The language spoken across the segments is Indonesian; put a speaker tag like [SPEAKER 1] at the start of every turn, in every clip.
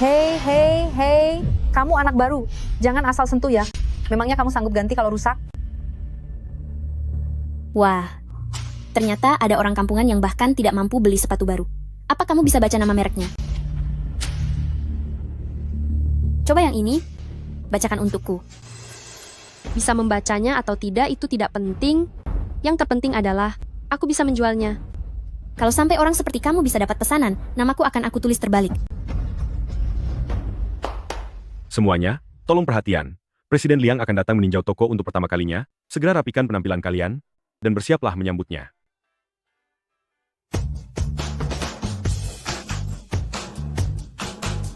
[SPEAKER 1] Hei, hei, hei, kamu anak baru, jangan asal sentuh ya. Memangnya kamu sanggup ganti kalau rusak?
[SPEAKER 2] Wah, ternyata ada orang kampungan yang bahkan tidak mampu beli sepatu baru. Apa kamu bisa baca nama mereknya? Coba yang ini, bacakan untukku.
[SPEAKER 3] Bisa membacanya atau tidak itu tidak penting. Yang terpenting adalah, aku bisa menjualnya.
[SPEAKER 2] Kalau sampai orang seperti kamu bisa dapat pesanan, namaku akan aku tulis terbalik.
[SPEAKER 4] Semuanya, tolong perhatian. Presiden Liang akan datang meninjau toko untuk pertama kalinya. Segera rapikan penampilan kalian, dan bersiaplah menyambutnya.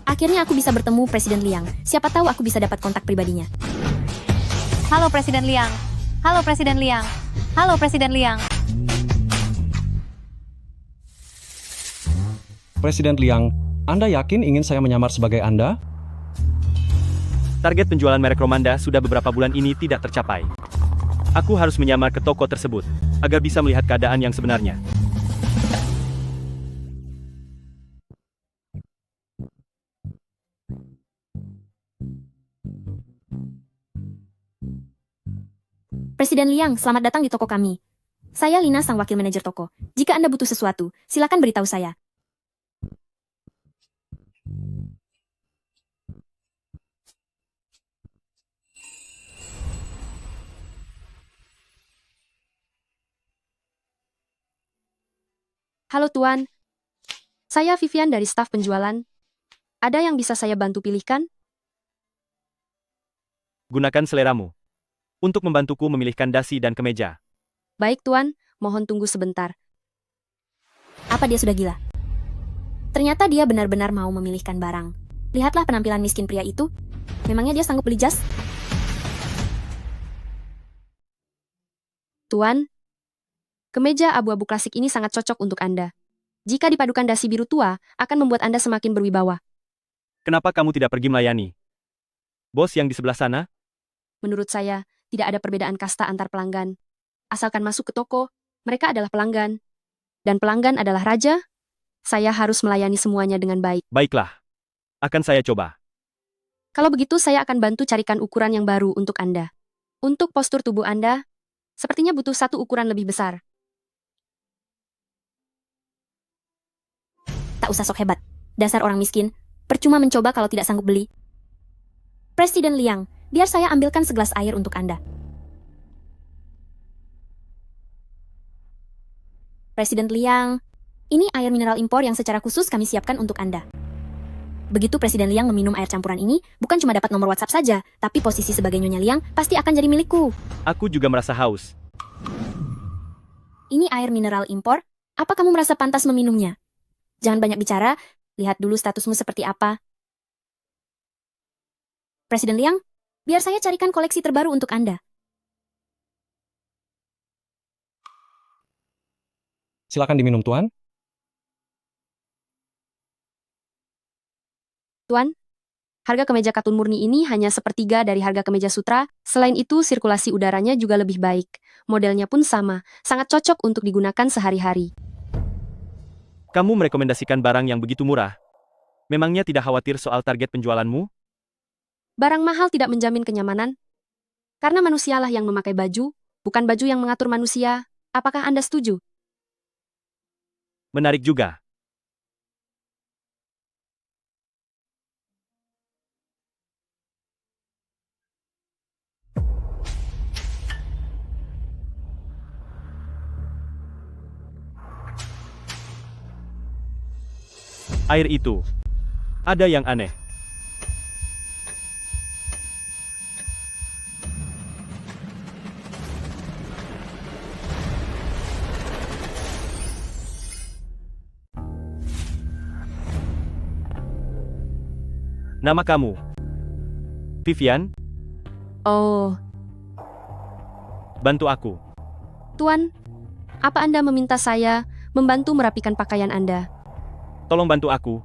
[SPEAKER 2] Akhirnya aku bisa bertemu Presiden Liang. Siapa tahu aku bisa dapat kontak pribadinya.
[SPEAKER 1] Halo Presiden Liang, halo Presiden Liang, halo Presiden Liang.
[SPEAKER 5] Presiden Liang, Anda yakin ingin saya menyamar sebagai Anda?
[SPEAKER 6] Target penjualan merek Romanda sudah beberapa bulan ini tidak tercapai. Aku harus menyamar ke toko tersebut, agar bisa melihat keadaan yang sebenarnya.
[SPEAKER 2] Presiden Liang, selamat datang di toko kami. Saya Lina, sang wakil manajer toko. Jika Anda butuh sesuatu, silakan beritahu saya.
[SPEAKER 3] Halo Tuan, saya Vivian dari staf penjualan. Ada yang bisa saya bantu pilihkan?
[SPEAKER 6] Gunakan seleramu untuk membantuku memilihkan dasi dan kemeja.
[SPEAKER 3] Baik Tuan, mohon tunggu sebentar.
[SPEAKER 2] Apa dia sudah gila? Ternyata dia benar-benar mau memilihkan barang. Lihatlah penampilan miskin pria itu. Memangnya dia sanggup beli jas?
[SPEAKER 3] Tuan, kemeja abu-abu klasik ini sangat cocok untuk Anda. Jika dipadukan dasi biru tua, akan membuat Anda semakin berwibawa.
[SPEAKER 6] Kenapa kamu tidak pergi melayani bos yang di sebelah sana?
[SPEAKER 3] Menurut saya, tidak ada perbedaan kasta antar pelanggan. Asalkan masuk ke toko, mereka adalah pelanggan. Dan pelanggan adalah raja. Saya harus melayani semuanya dengan baik.
[SPEAKER 6] Baiklah, akan saya coba.
[SPEAKER 3] Kalau begitu, saya akan bantu carikan ukuran yang baru untuk Anda. Untuk postur tubuh Anda, sepertinya butuh satu ukuran lebih besar.
[SPEAKER 2] Tak usah sok hebat. Dasar orang miskin. Percuma mencoba kalau tidak sanggup beli. Presiden Liang, biar saya ambilkan segelas air untuk Anda. Presiden Liang, ini air mineral impor yang secara khusus kami siapkan untuk Anda. Begitu Presiden Liang meminum air campuran ini, bukan cuma dapat nomor WhatsApp saja, tapi posisi sebagai Nyonya Liang pasti akan jadi milikku.
[SPEAKER 6] Aku juga merasa haus.
[SPEAKER 2] Ini air mineral impor, apa kamu merasa pantas meminumnya? Jangan banyak bicara, lihat dulu statusmu seperti apa. Presiden Liang, biar saya carikan koleksi terbaru untuk Anda.
[SPEAKER 5] Silakan diminum, Tuan.
[SPEAKER 3] Tuan, harga kemeja katun murni ini hanya sepertiga dari harga kemeja sutra. Selain itu, sirkulasi udaranya juga lebih baik. Modelnya pun sama, sangat cocok untuk digunakan sehari-hari.
[SPEAKER 6] Kamu merekomendasikan barang yang begitu murah. Memangnya tidak khawatir soal target penjualanmu?
[SPEAKER 3] Barang mahal tidak menjamin kenyamanan. Karena manusialah yang memakai baju, bukan baju yang mengatur manusia. Apakah Anda setuju?
[SPEAKER 6] Menarik juga. Air itu, ada yang aneh. Nama kamu? Vivian?
[SPEAKER 3] Oh,
[SPEAKER 6] Bantu aku.
[SPEAKER 3] Tuan, apa Anda meminta saya membantu merapikan pakaian Anda?
[SPEAKER 6] Tolong bantu aku.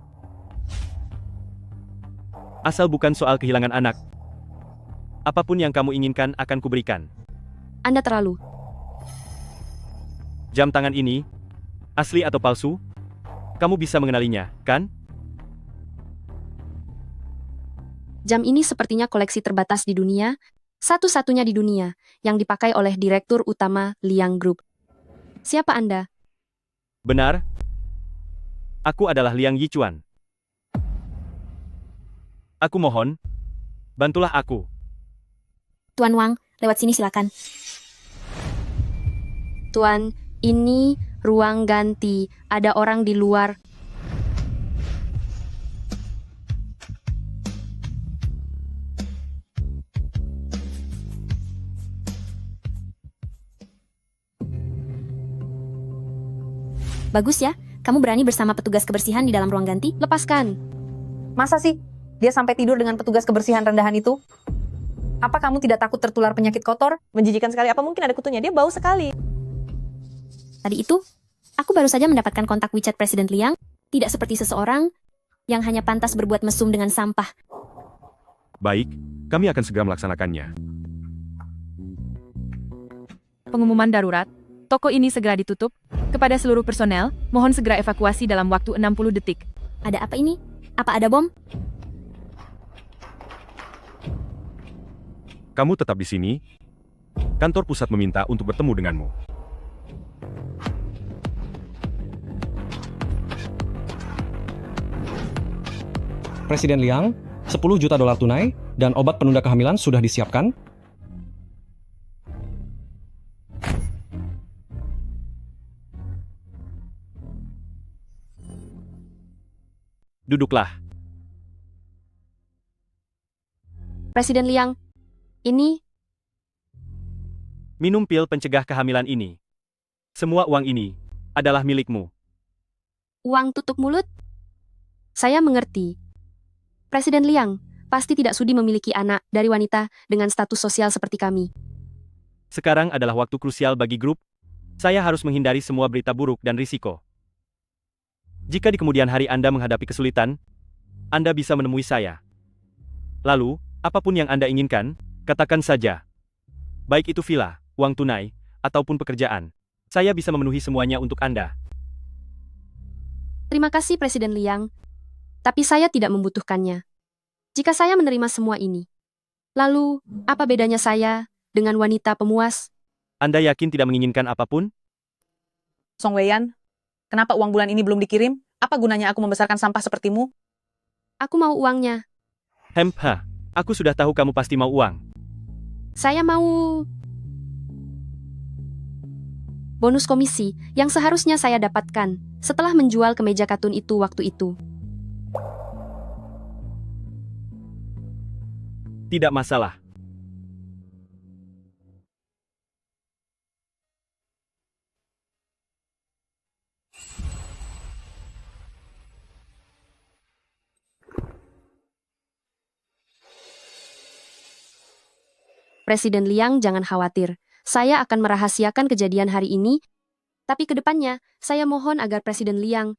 [SPEAKER 6] Asal bukan soal kehilangan anak. Apapun yang kamu inginkan akan kuberikan.
[SPEAKER 3] Anda terlalu.
[SPEAKER 6] Jam tangan ini, asli atau palsu? Kamu bisa mengenalinya, kan?
[SPEAKER 3] Jam ini sepertinya koleksi terbatas di dunia, satu-satunya di dunia, yang dipakai oleh Direktur Utama Liang Group. Siapa Anda?
[SPEAKER 6] Benar? Aku adalah Liang Yichuan. Aku mohon, bantulah aku.
[SPEAKER 2] Tuan Wang, lewat sini silakan.
[SPEAKER 3] Tuan, ini ruang ganti. Ada orang di luar.
[SPEAKER 2] Bagus ya, kamu berani bersama petugas kebersihan di dalam ruang ganti?
[SPEAKER 3] Lepaskan.
[SPEAKER 1] Masa sih dia sampai tidur dengan petugas kebersihan rendahan itu? Apa kamu tidak takut tertular penyakit kotor?
[SPEAKER 7] Menjijikan sekali, apa mungkin ada kutunya? Dia bau sekali.
[SPEAKER 2] Tadi itu, aku baru saja mendapatkan kontak WeChat Presiden Liang, tidak seperti seseorang yang hanya pantas berbuat mesum dengan sampah.
[SPEAKER 4] Baik, kami akan segera melaksanakannya.
[SPEAKER 8] Pengumuman darurat, toko ini segera ditutup. Kepada seluruh personel, mohon segera evakuasi dalam waktu 60 detik.
[SPEAKER 2] Ada apa ini? Apa ada bom?
[SPEAKER 4] Kamu tetap di sini. Kantor pusat meminta untuk bertemu denganmu.
[SPEAKER 5] Presiden Liang, 10 juta dolar tunai dan obat penunda kehamilan sudah disiapkan.
[SPEAKER 6] Duduklah.
[SPEAKER 3] Presiden Liang, ini
[SPEAKER 6] Minum pil pencegah kehamilan ini. Semua uang ini adalah milikmu.
[SPEAKER 3] uang tutup mulut? Saya mengerti. Presiden Liang pasti tidak sudi memiliki anak dari wanita dengan status sosial seperti kami.
[SPEAKER 6] Sekarang adalah waktu krusial bagi grup. Saya harus menghindari semua berita buruk dan risiko. Jika di kemudian hari Anda menghadapi kesulitan, Anda bisa menemui saya. Lalu, apapun yang Anda inginkan, katakan saja. Baik itu villa, uang tunai, ataupun pekerjaan. Saya bisa memenuhi semuanya untuk Anda.
[SPEAKER 3] Terima kasih Presiden Liang, tapi saya tidak membutuhkannya. Jika saya menerima semua ini, lalu apa bedanya saya dengan wanita pemuas?
[SPEAKER 6] Anda yakin tidak menginginkan apapun?
[SPEAKER 7] Song Weiyan, kenapa uang bulan ini belum dikirim? Apa gunanya aku membesarkan sampah sepertimu?
[SPEAKER 3] Aku mau uangnya.
[SPEAKER 6] Aku sudah tahu kamu pasti mau uang.
[SPEAKER 3] Saya mau bonus komisi yang seharusnya saya dapatkan setelah menjual kemeja katun itu waktu itu.
[SPEAKER 6] Tidak masalah.
[SPEAKER 3] Presiden Liang jangan khawatir. Saya akan merahasiakan kejadian hari ini, tapi ke depannya saya mohon agar Presiden Liang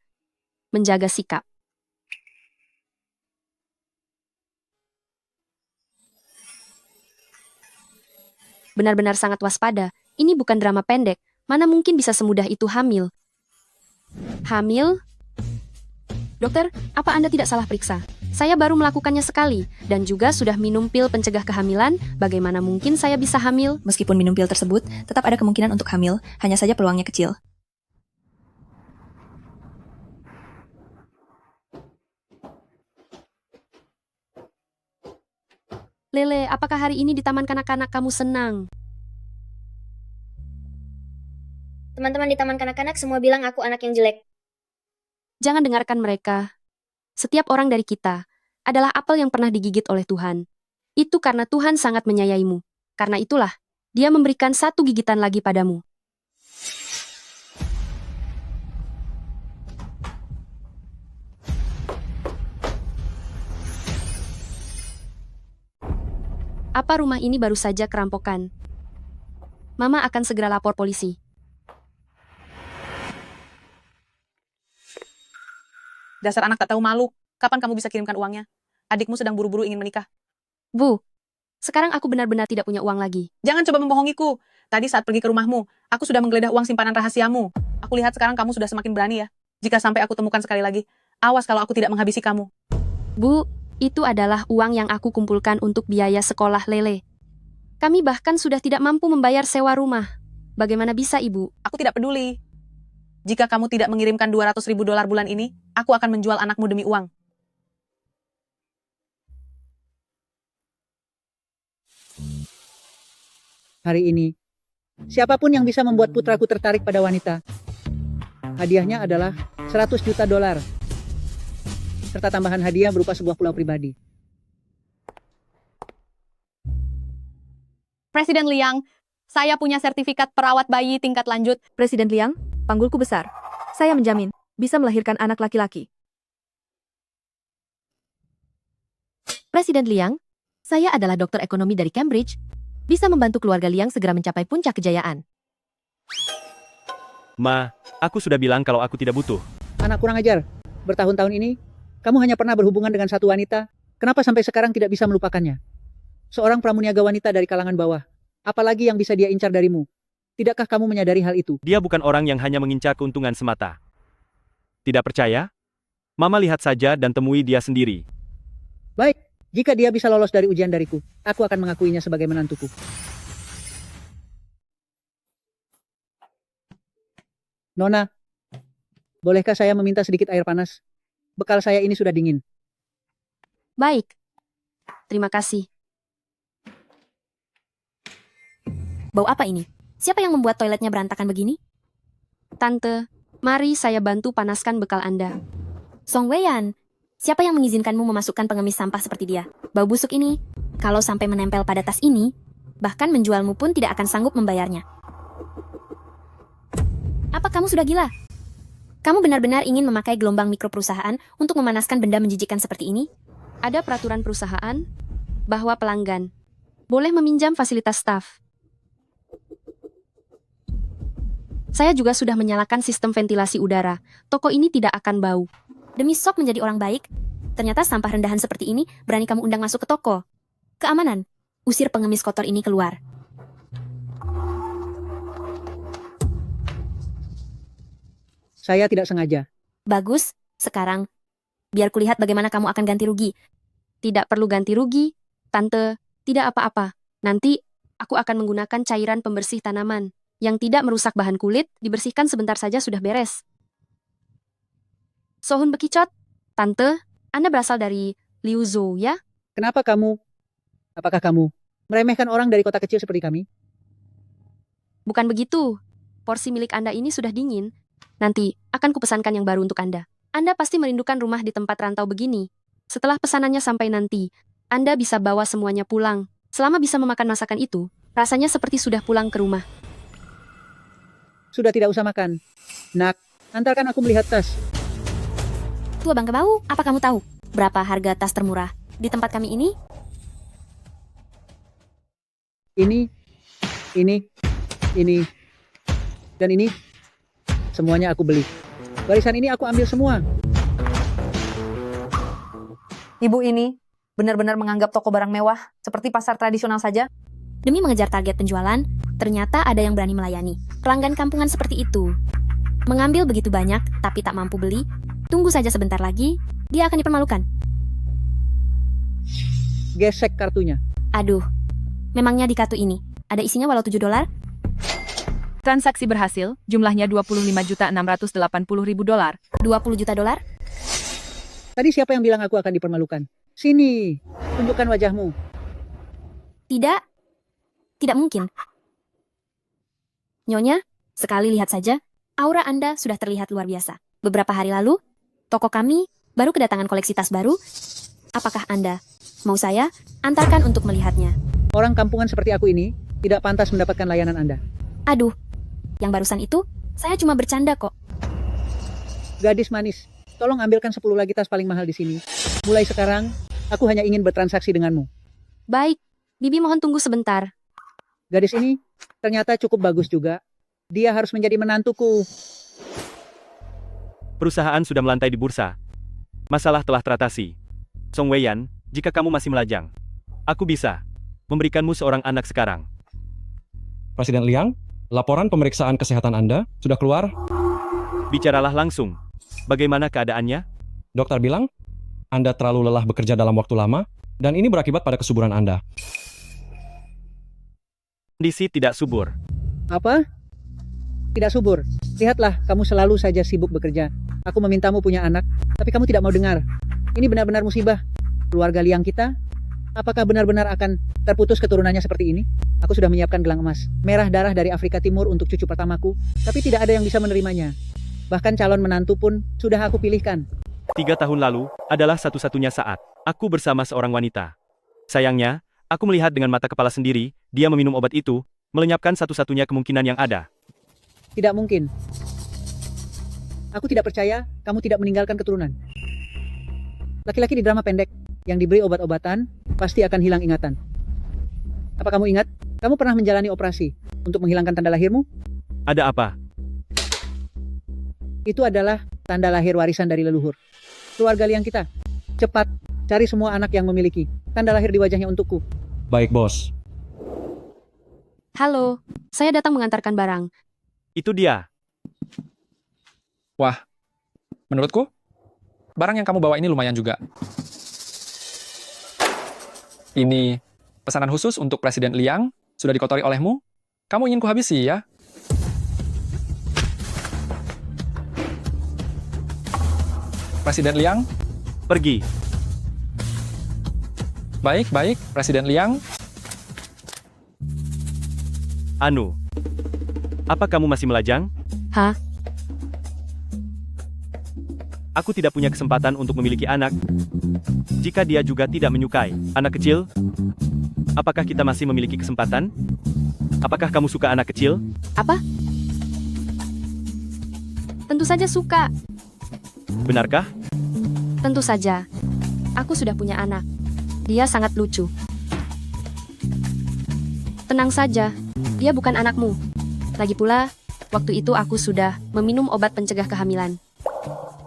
[SPEAKER 3] menjaga sikap. Benar-benar sangat waspada. Ini bukan drama pendek. Mana mungkin bisa semudah itu hamil? Hamil? Dokter, apa Anda tidak salah periksa? Saya baru melakukannya sekali, dan juga sudah minum pil pencegah kehamilan. Bagaimana mungkin saya bisa hamil?
[SPEAKER 9] Meskipun minum pil tersebut, tetap ada kemungkinan untuk hamil, hanya saja peluangnya kecil.
[SPEAKER 3] Lele, apakah hari ini di taman kanak-kanak kamu senang?
[SPEAKER 10] Teman-teman di taman kanak-kanak semua bilang aku anak yang jelek.
[SPEAKER 3] Jangan dengarkan mereka. Setiap orang dari kita adalah apel yang pernah digigit oleh Tuhan. Itu karena Tuhan sangat menyayangimu. Karena itulah, Dia memberikan satu gigitan lagi padamu. Apa rumah ini baru saja kerampokan? Mama akan segera lapor polisi.
[SPEAKER 7] Dasar anak tak tahu malu. Kapan kamu bisa kirimkan uangnya? Adikmu sedang buru-buru ingin menikah.
[SPEAKER 3] Bu, sekarang aku benar-benar tidak punya uang lagi.
[SPEAKER 7] Jangan coba membohongiku. Tadi saat pergi ke rumahmu, aku sudah menggeledah uang simpanan rahasiamu. Aku lihat sekarang kamu sudah semakin berani ya. Jika sampai aku temukan sekali lagi, awas kalau aku tidak menghabisi kamu.
[SPEAKER 3] Bu, Itu adalah uang yang aku kumpulkan untuk biaya sekolah Lele. Kami bahkan sudah tidak mampu membayar sewa rumah. Bagaimana bisa, Ibu?
[SPEAKER 7] Aku tidak peduli. Jika kamu tidak mengirimkan 200.000 dolar bulan ini, aku akan menjual anakmu demi uang.
[SPEAKER 11] Hari ini, siapapun yang bisa membuat putraku tertarik pada wanita, hadiahnya adalah 100 juta dolar, serta tambahan hadiah berupa sebuah pulau pribadi.
[SPEAKER 12] Presiden Liang, saya punya sertifikat perawat bayi tingkat lanjut.
[SPEAKER 8] Presiden Liang, panggulku besar. Saya menjamin bisa melahirkan anak laki-laki. Presiden Liang, saya adalah dokter ekonomi dari Cambridge. Bisa membantu keluarga Liang segera mencapai puncak kejayaan.
[SPEAKER 6] Ma, aku sudah bilang kalau aku tidak butuh.
[SPEAKER 11] Anak kurang ajar, bertahun-tahun ini, kamu hanya pernah berhubungan dengan satu wanita, kenapa sampai sekarang tidak bisa melupakannya? Seorang pramuniaga wanita dari kalangan bawah, apalagi yang bisa dia incar darimu? Tidakkah kamu menyadari hal itu?
[SPEAKER 6] Dia bukan orang yang hanya mengincar keuntungan semata. Tidak percaya? Mama lihat saja dan temui dia sendiri.
[SPEAKER 11] Baik, jika dia bisa lolos dari ujian dariku, aku akan mengakuinya sebagai menantuku. Nona, bolehkah saya meminta sedikit air panas? Bekal saya ini sudah dingin.
[SPEAKER 3] Baik. Terima kasih.
[SPEAKER 2] Bau apa ini? Siapa yang membuat toiletnya berantakan begini?
[SPEAKER 3] Tante, mari saya bantu panaskan bekal Anda.
[SPEAKER 2] Song Weiyan, siapa yang mengizinkanmu memasukkan pengemis sampah seperti dia? Bau busuk ini, kalau sampai menempel pada tas ini, bahkan menjualmu pun tidak akan sanggup membayarnya. Apa kamu sudah gila? Kamu benar-benar ingin memakai gelombang mikro perusahaan untuk memanaskan benda menjijikan seperti ini?
[SPEAKER 3] Ada peraturan perusahaan bahwa pelanggan boleh meminjam fasilitas staf. Saya juga sudah menyalakan sistem ventilasi udara. Toko ini tidak akan bau.
[SPEAKER 2] Demi sok menjadi orang baik, ternyata sampah rendahan seperti ini berani kamu undang masuk ke toko. Keamanan, usir pengemis kotor ini keluar.
[SPEAKER 11] Saya tidak sengaja.
[SPEAKER 2] Bagus, sekarang biar kulihat bagaimana kamu akan ganti rugi.
[SPEAKER 3] Tidak perlu ganti rugi, Tante. Tidak apa-apa. Nanti aku akan menggunakan cairan pembersih tanaman yang tidak merusak bahan kulit, dibersihkan sebentar saja sudah beres. Sohun Bekicot, Tante, Anda berasal dari Liuzhou, ya?
[SPEAKER 11] Kenapa kamu? Apakah kamu meremehkan orang dari kota kecil seperti kami?
[SPEAKER 3] Bukan begitu. Porsi milik Anda ini sudah dingin. Nanti akan kupesankan yang baru untuk Anda. Anda pasti merindukan rumah di tempat rantau begini. Setelah pesanannya sampai nanti, Anda bisa bawa semuanya pulang. Selama bisa memakan masakan itu, rasanya seperti sudah pulang ke rumah.
[SPEAKER 11] Sudah tidak usah makan. Nak, antarkan aku melihat tas.
[SPEAKER 2] Tua Bang Kebau, apa kamu tahu berapa harga tas termurah di tempat kami ini?
[SPEAKER 11] Ini, dan ini. Semuanya aku beli. Barisan ini aku ambil semua.
[SPEAKER 1] Ibu ini benar-benar menganggap toko barang mewah seperti pasar tradisional saja.
[SPEAKER 2] Demi mengejar target penjualan, ternyata ada yang berani melayani. Pelanggan kampungan seperti itu. Mengambil begitu banyak, tapi tak mampu beli. Tunggu saja sebentar lagi, dia akan dipermalukan.
[SPEAKER 11] Gesek kartunya.
[SPEAKER 2] Aduh, memangnya di kartu ini ada isinya walau $7?
[SPEAKER 8] Transaksi berhasil, jumlahnya $25.680.000.
[SPEAKER 2] $20 juta?
[SPEAKER 11] Tadi siapa yang bilang aku akan dipermalukan? Sini, tunjukkan wajahmu.
[SPEAKER 2] Tidak mungkin. Nyonya, sekali lihat saja, aura Anda sudah terlihat luar biasa. Beberapa hari lalu, toko kami baru kedatangan koleksi tas baru. Apakah Anda mau saya antarkan untuk melihatnya?
[SPEAKER 11] Orang kampungan seperti aku ini tidak pantas mendapatkan layanan Anda.
[SPEAKER 2] Aduh, yang barusan itu saya cuma bercanda kok.
[SPEAKER 11] Gadis manis, tolong ambilkan 10 lagi tas paling mahal di sini. Mulai sekarang, aku hanya ingin bertransaksi denganmu.
[SPEAKER 3] Baik, Bibi mohon tunggu sebentar.
[SPEAKER 11] Gadis ini ternyata cukup bagus juga. Dia harus menjadi menantuku.
[SPEAKER 6] Perusahaan sudah melantai di bursa. Masalah telah teratasi. Song Weiyan, jika kamu masih melajang, aku bisa memberikanmu seorang anak sekarang.
[SPEAKER 5] Presiden Liang, laporan pemeriksaan kesehatan Anda sudah keluar?
[SPEAKER 6] Bicaralah langsung. Bagaimana keadaannya?
[SPEAKER 5] Dokter bilang, Anda terlalu lelah bekerja dalam waktu lama, dan ini berakibat pada kesuburan Anda.
[SPEAKER 6] Kondisi tidak subur.
[SPEAKER 11] Apa? Tidak subur. Lihatlah, kamu selalu saja sibuk bekerja. Aku memintamu punya anak, tapi kamu tidak mau dengar. Ini benar-benar musibah. Keluarga Liang kita, apakah benar-benar akan terputus keturunannya seperti ini? Aku sudah menyiapkan gelang emas, merah darah dari Afrika Timur untuk cucu pertamaku, tapi tidak ada yang bisa menerimanya. Bahkan calon menantu pun sudah aku pilihkan.
[SPEAKER 6] 3 tahun lalu adalah satu-satunya saat aku bersama seorang wanita. Sayangnya, aku melihat dengan mata kepala sendiri, dia meminum obat itu, melenyapkan satu-satunya kemungkinan yang ada.
[SPEAKER 11] Tidak mungkin. Aku tidak percaya kamu tidak meninggalkan keturunan. Laki-laki di drama pendek yang diberi obat-obatan pasti akan hilang ingatan. Apa kamu ingat? Kamu pernah menjalani operasi untuk menghilangkan tanda lahirmu?
[SPEAKER 6] Ada apa?
[SPEAKER 11] Itu adalah tanda lahir warisan dari leluhur. Keluarga Liang kita. Cepat, cari semua anak yang memiliki tanda lahir di wajahnya untukku.
[SPEAKER 5] Baik, bos.
[SPEAKER 3] Halo, saya datang mengantarkan barang.
[SPEAKER 6] Itu dia.
[SPEAKER 13] Wah, menurutku, barang yang kamu bawa ini lumayan juga. Ini pesanan khusus untuk Presiden Liang, sudah dikotori olehmu. Kamu ingin kuhabisi, ya? Presiden Liang?
[SPEAKER 6] Pergi.
[SPEAKER 13] Baik, Presiden Liang.
[SPEAKER 6] Anu. Apa kamu masih melajang?
[SPEAKER 3] Hah?
[SPEAKER 6] Aku tidak punya kesempatan untuk memiliki anak. Jika dia juga tidak menyukai anak kecil, apakah kita masih memiliki kesempatan? Apakah kamu suka anak kecil?
[SPEAKER 3] Apa? Tentu saja suka.
[SPEAKER 6] Benarkah?
[SPEAKER 3] Tentu saja. Aku sudah punya anak. Dia sangat lucu. Tenang saja, dia bukan anakmu. Lagi pula, waktu itu aku sudah meminum obat pencegah kehamilan.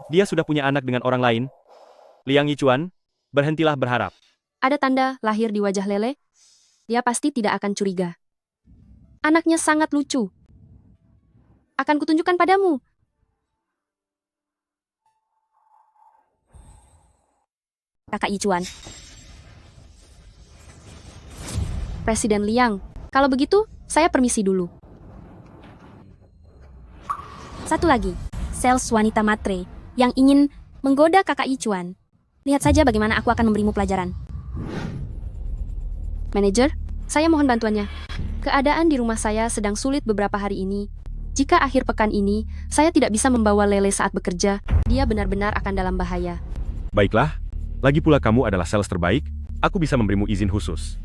[SPEAKER 6] Dia sudah punya anak dengan orang lain. Liang Yichuan, berhentilah berharap.
[SPEAKER 3] Ada tanda lahir di wajah Lele. Dia pasti tidak akan curiga. Anaknya sangat lucu. Akan kutunjukkan padamu. Kakak Yichuan. Presiden Liang, kalau begitu, saya permisi dulu. Satu lagi, sales wanita matre yang ingin menggoda kakak Yichuan. Lihat saja bagaimana aku akan memberimu pelajaran. Manajer, saya mohon bantuannya. Keadaan di rumah saya sedang sulit beberapa hari ini. Jika akhir pekan ini, saya tidak bisa membawa Lele saat bekerja, dia benar-benar akan dalam bahaya.
[SPEAKER 4] Baiklah, lagi pula kamu adalah sales terbaik, aku bisa memberimu izin khusus.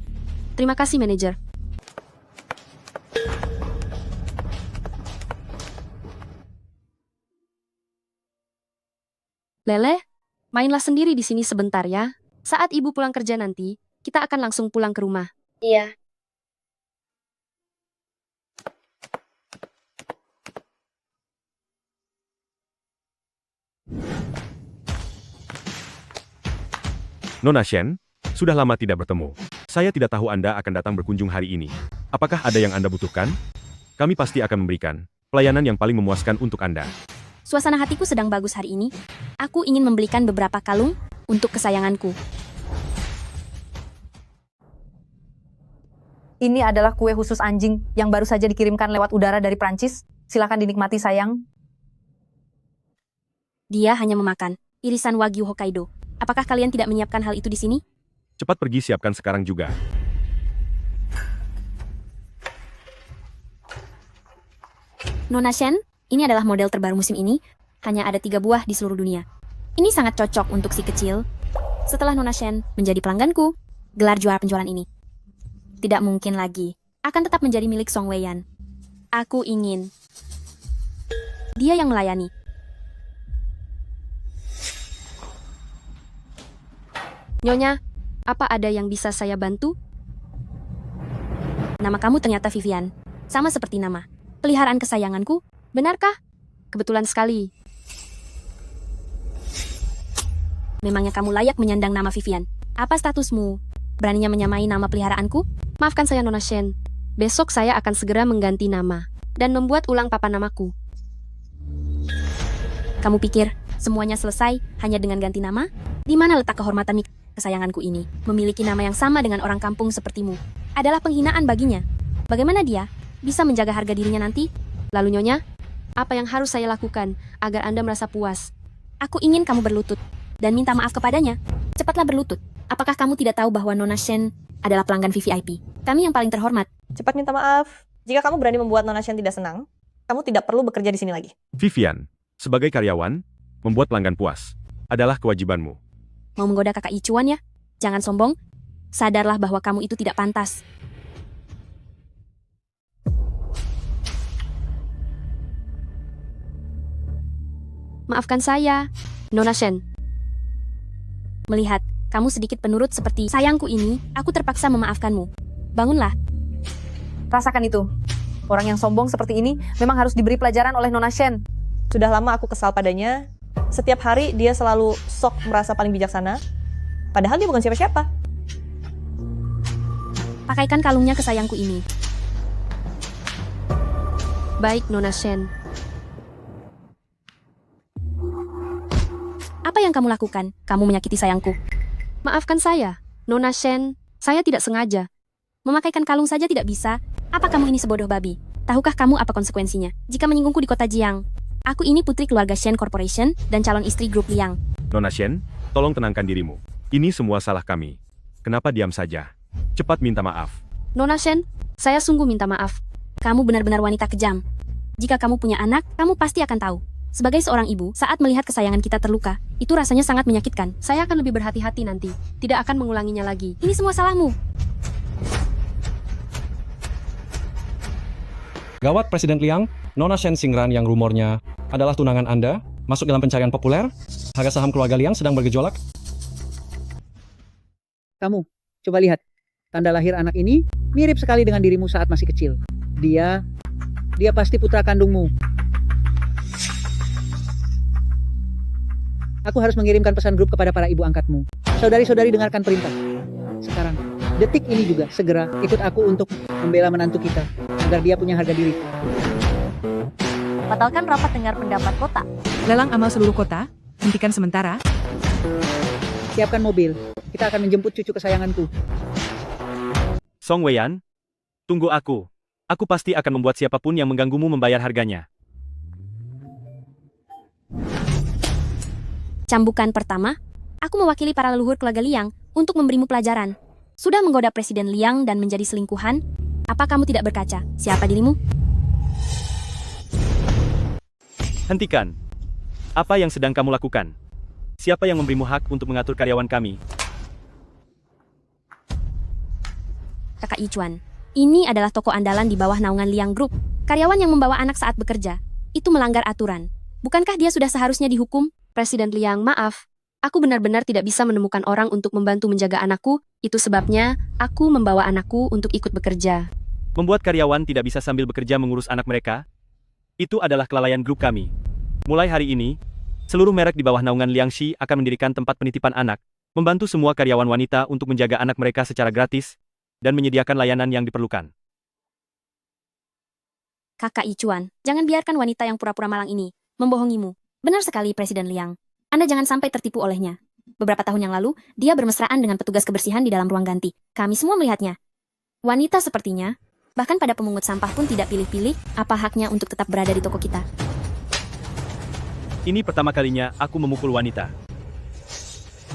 [SPEAKER 3] Terima kasih, manajer. Lele, mainlah sendiri di sini sebentar ya. Saat ibu pulang kerja nanti, kita akan langsung pulang ke rumah.
[SPEAKER 10] Iya.
[SPEAKER 4] Nona Shen, sudah lama tidak bertemu. Saya tidak tahu Anda akan datang berkunjung hari ini. Apakah ada yang Anda butuhkan? Kami pasti akan memberikan pelayanan yang paling memuaskan untuk Anda.
[SPEAKER 2] Suasana hatiku sedang bagus hari ini. Aku ingin membelikan beberapa kalung untuk kesayanganku.
[SPEAKER 1] Ini adalah kue khusus anjing yang baru saja dikirimkan lewat udara dari Prancis. Silakan dinikmati, sayang.
[SPEAKER 2] Dia hanya memakan irisan Wagyu Hokkaido. Apakah kalian tidak menyiapkan hal itu di sini?
[SPEAKER 4] Cepat pergi siapkan sekarang juga.
[SPEAKER 2] Nona Shen, ini adalah model terbaru musim ini. Hanya ada 3 buah di seluruh dunia. Ini sangat cocok untuk si kecil. Setelah Nona Shen menjadi pelangganku, gelar juara penjualan ini tidak mungkin lagi akan tetap menjadi milik Song Weiyan. Aku ingin dia yang melayani.
[SPEAKER 3] Nyonya, apa ada yang bisa saya bantu?
[SPEAKER 2] Nama kamu ternyata Vivian. Sama seperti nama peliharaan kesayanganku. Benarkah?
[SPEAKER 3] Kebetulan sekali.
[SPEAKER 2] Memangnya kamu layak menyandang nama Vivian? Apa statusmu? Beraninya menyamai nama peliharaanku?
[SPEAKER 3] Maafkan saya, Nona Shen. Besok saya akan segera mengganti nama dan membuat ulang papan namaku.
[SPEAKER 2] Kamu pikir semuanya selesai hanya dengan ganti nama? Di mana letak kehormatan nikah kesayanganku ini? Memiliki nama yang sama dengan orang kampung sepertimu adalah penghinaan baginya. Bagaimana dia bisa menjaga harga dirinya nanti?
[SPEAKER 3] Lalu Nyonya, apa yang harus saya lakukan agar Anda merasa puas?
[SPEAKER 2] Aku ingin kamu berlutut dan minta maaf kepadanya. Cepatlah berlutut. Apakah kamu tidak tahu bahwa Nona Shen adalah pelanggan VVIP? Kami yang paling terhormat.
[SPEAKER 14] Cepat minta maaf. Jika kamu berani membuat Nona Shen tidak senang, kamu tidak perlu bekerja di sini lagi.
[SPEAKER 4] Vivian, sebagai karyawan, membuat pelanggan puas adalah kewajibanmu.
[SPEAKER 2] Mau menggoda kakak Icuan ya? Jangan sombong. Sadarlah bahwa kamu itu tidak pantas.
[SPEAKER 3] Maafkan saya, Nona Shen.
[SPEAKER 2] Melihat kamu sedikit penurut seperti sayangku ini, aku terpaksa memaafkanmu. Bangunlah.
[SPEAKER 1] Rasakan itu. Orang yang sombong seperti ini memang harus diberi pelajaran oleh Nona Shen.
[SPEAKER 14] Sudah lama aku kesal padanya. Setiap hari dia selalu sok merasa paling bijaksana. Padahal dia bukan siapa-siapa.
[SPEAKER 2] Pakaikan kalungnya ke sayangku ini.
[SPEAKER 3] Baik, Nona Shen.
[SPEAKER 2] Apa yang kamu lakukan? Kamu menyakiti sayangku.
[SPEAKER 3] Maafkan saya, Nona Shen. Saya tidak sengaja.
[SPEAKER 2] Memakaikan kalung saja tidak bisa. Apa kamu ini sebodoh babi? Tahukah kamu apa konsekuensinya jika menyinggungku di kota Jiang? Aku ini putri keluarga Shen Corporation dan calon istri grup Liang.
[SPEAKER 4] Nona Shen, tolong tenangkan dirimu. Ini semua salah kami. Kenapa diam saja? Cepat minta maaf.
[SPEAKER 3] Nona Shen, saya sungguh minta maaf.
[SPEAKER 2] Kamu benar-benar wanita kejam. Jika kamu punya anak, kamu pasti akan tahu. Sebagai seorang ibu, saat melihat kesayangan kita terluka, itu rasanya sangat menyakitkan.
[SPEAKER 3] Saya akan lebih berhati-hati nanti. Tidak akan mengulanginya lagi.
[SPEAKER 2] Ini semua salahmu.
[SPEAKER 5] Gawat Presiden Liang, Nona Shen Xingran yang rumornya adalah tunangan Anda, masuk dalam pencarian populer. Harga saham keluarga Liang sedang bergejolak.
[SPEAKER 11] Kamu, coba lihat. Tanda lahir anak ini mirip sekali dengan dirimu saat masih kecil. Dia pasti putra kandungmu. Aku harus mengirimkan pesan grup kepada para ibu angkatmu. Saudari-saudari dengarkan perintah. Sekarang, detik ini juga segera ikut aku untuk membela menantu kita agar dia punya harga diri.
[SPEAKER 15] Batalkan rapat dengar pendapat kota.
[SPEAKER 16] Lelang amal seluruh kota. Hentikan sementara.
[SPEAKER 11] Siapkan mobil. Kita akan menjemput cucu kesayanganku.
[SPEAKER 6] Song Weiyan, tunggu aku. Aku pasti akan membuat siapapun yang mengganggumu membayar harganya.
[SPEAKER 2] Cambukan pertama, aku mewakili para leluhur keluarga Liang untuk memberimu pelajaran. Sudah menggoda Presiden Liang dan menjadi selingkuhan? Apa kamu tidak berkaca? Siapa dirimu?
[SPEAKER 6] Hentikan. Apa yang sedang kamu lakukan? Siapa yang memberimu hak untuk mengatur karyawan kami?
[SPEAKER 2] Kakak Icuan, ini adalah toko andalan di bawah naungan Liang Group. Karyawan yang membawa anak saat bekerja, itu melanggar aturan. Bukankah dia sudah seharusnya dihukum?
[SPEAKER 3] Presiden Liang, maaf. Aku benar-benar tidak bisa menemukan orang untuk membantu menjaga anakku. Itu sebabnya aku membawa anakku untuk ikut bekerja.
[SPEAKER 6] Membuat karyawan tidak bisa sambil bekerja mengurus anak mereka? Itu adalah kelalaian grup kami. Mulai hari ini, seluruh merek di bawah naungan Liangxi akan mendirikan tempat penitipan anak, membantu semua karyawan wanita untuk menjaga anak mereka secara gratis, dan menyediakan layanan yang diperlukan.
[SPEAKER 2] Kakak Icuan, jangan biarkan wanita yang pura-pura malang ini membohongimu. Benar sekali Presiden Liang. Anda jangan sampai tertipu olehnya. Beberapa tahun yang lalu, dia bermesraan dengan petugas kebersihan di dalam ruang ganti. Kami semua melihatnya. Wanita sepertinya, bahkan pada pemungut sampah pun tidak pilih-pilih, apa haknya untuk tetap berada di toko kita.
[SPEAKER 6] Ini pertama kalinya aku memukul wanita.